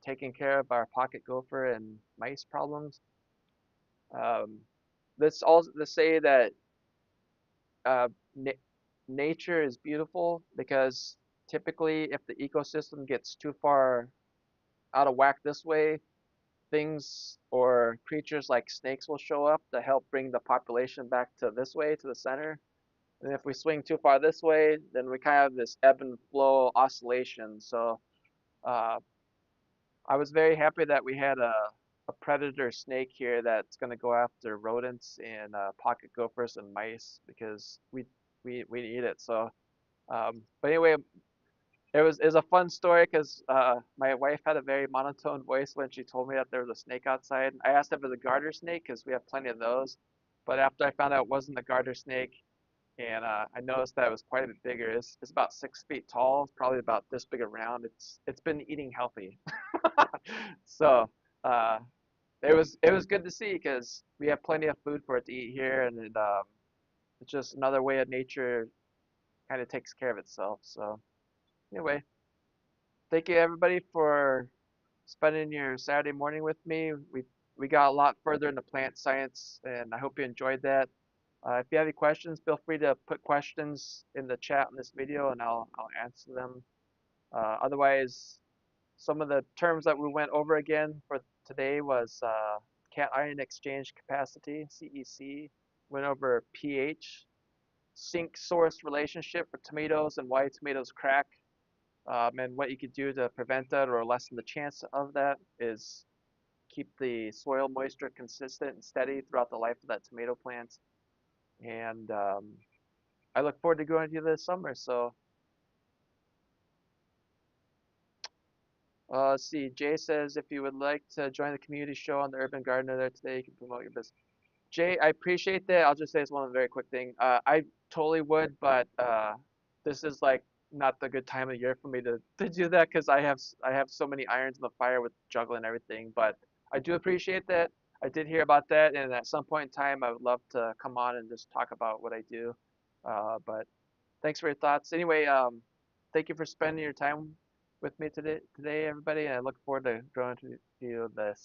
taking care of our pocket gopher and mice problems. Um, let's also let's say that uh, na nature is beautiful because typically if the ecosystem gets too far out of whack this way, things or creatures like snakes will show up to help bring the population back to this way, to the center. And if we swing too far this way, then we kind of have this ebb and flow oscillation. So uh, I was very happy that we had a predator snake here that's going to go after rodents and pocket gophers and mice because we need it. So, but anyway, it was a fun story because my wife had a very monotone voice when she told me that there was a snake outside. I asked if it was a garter snake because we have plenty of those, but after I found out it wasn't a garter snake, and I noticed that it was quite a bit bigger. It's about 6 feet tall. It's probably about this big around. It's been eating healthy, so uh, it was good to see because we have plenty of food for it to eat here, and it's just another way of nature kind of takes care of itself. So anyway, thank you everybody for spending your Saturday morning with me. We got a lot further into plant science, and I hope you enjoyed that. If you have any questions, feel free to put questions in the chat in this video, and I'll answer them. Otherwise, some of the terms that we went over again for today was cation exchange capacity (CEC). Went over pH, sink source relationship for tomatoes and why tomatoes crack, and what you could do to prevent that or lessen the chance of that is keep the soil moisture consistent and steady throughout the life of that tomato plant. And I look forward to going to you this summer. So let's see. Jay says if you would like to join the community show on the Urban Gardener there today, you can promote your business. Jay, I appreciate that. I'll just say this one very quick thing. I totally would, but this is like not the good time of year for me to do that because I have so many irons in the fire with juggling and everything. But I do appreciate that. I did hear about that, and at some point in time, I would love to come on and just talk about what I do. But thanks for your thoughts. Anyway, thank you for spending your time with me today, everybody, and I look forward to growing to you this.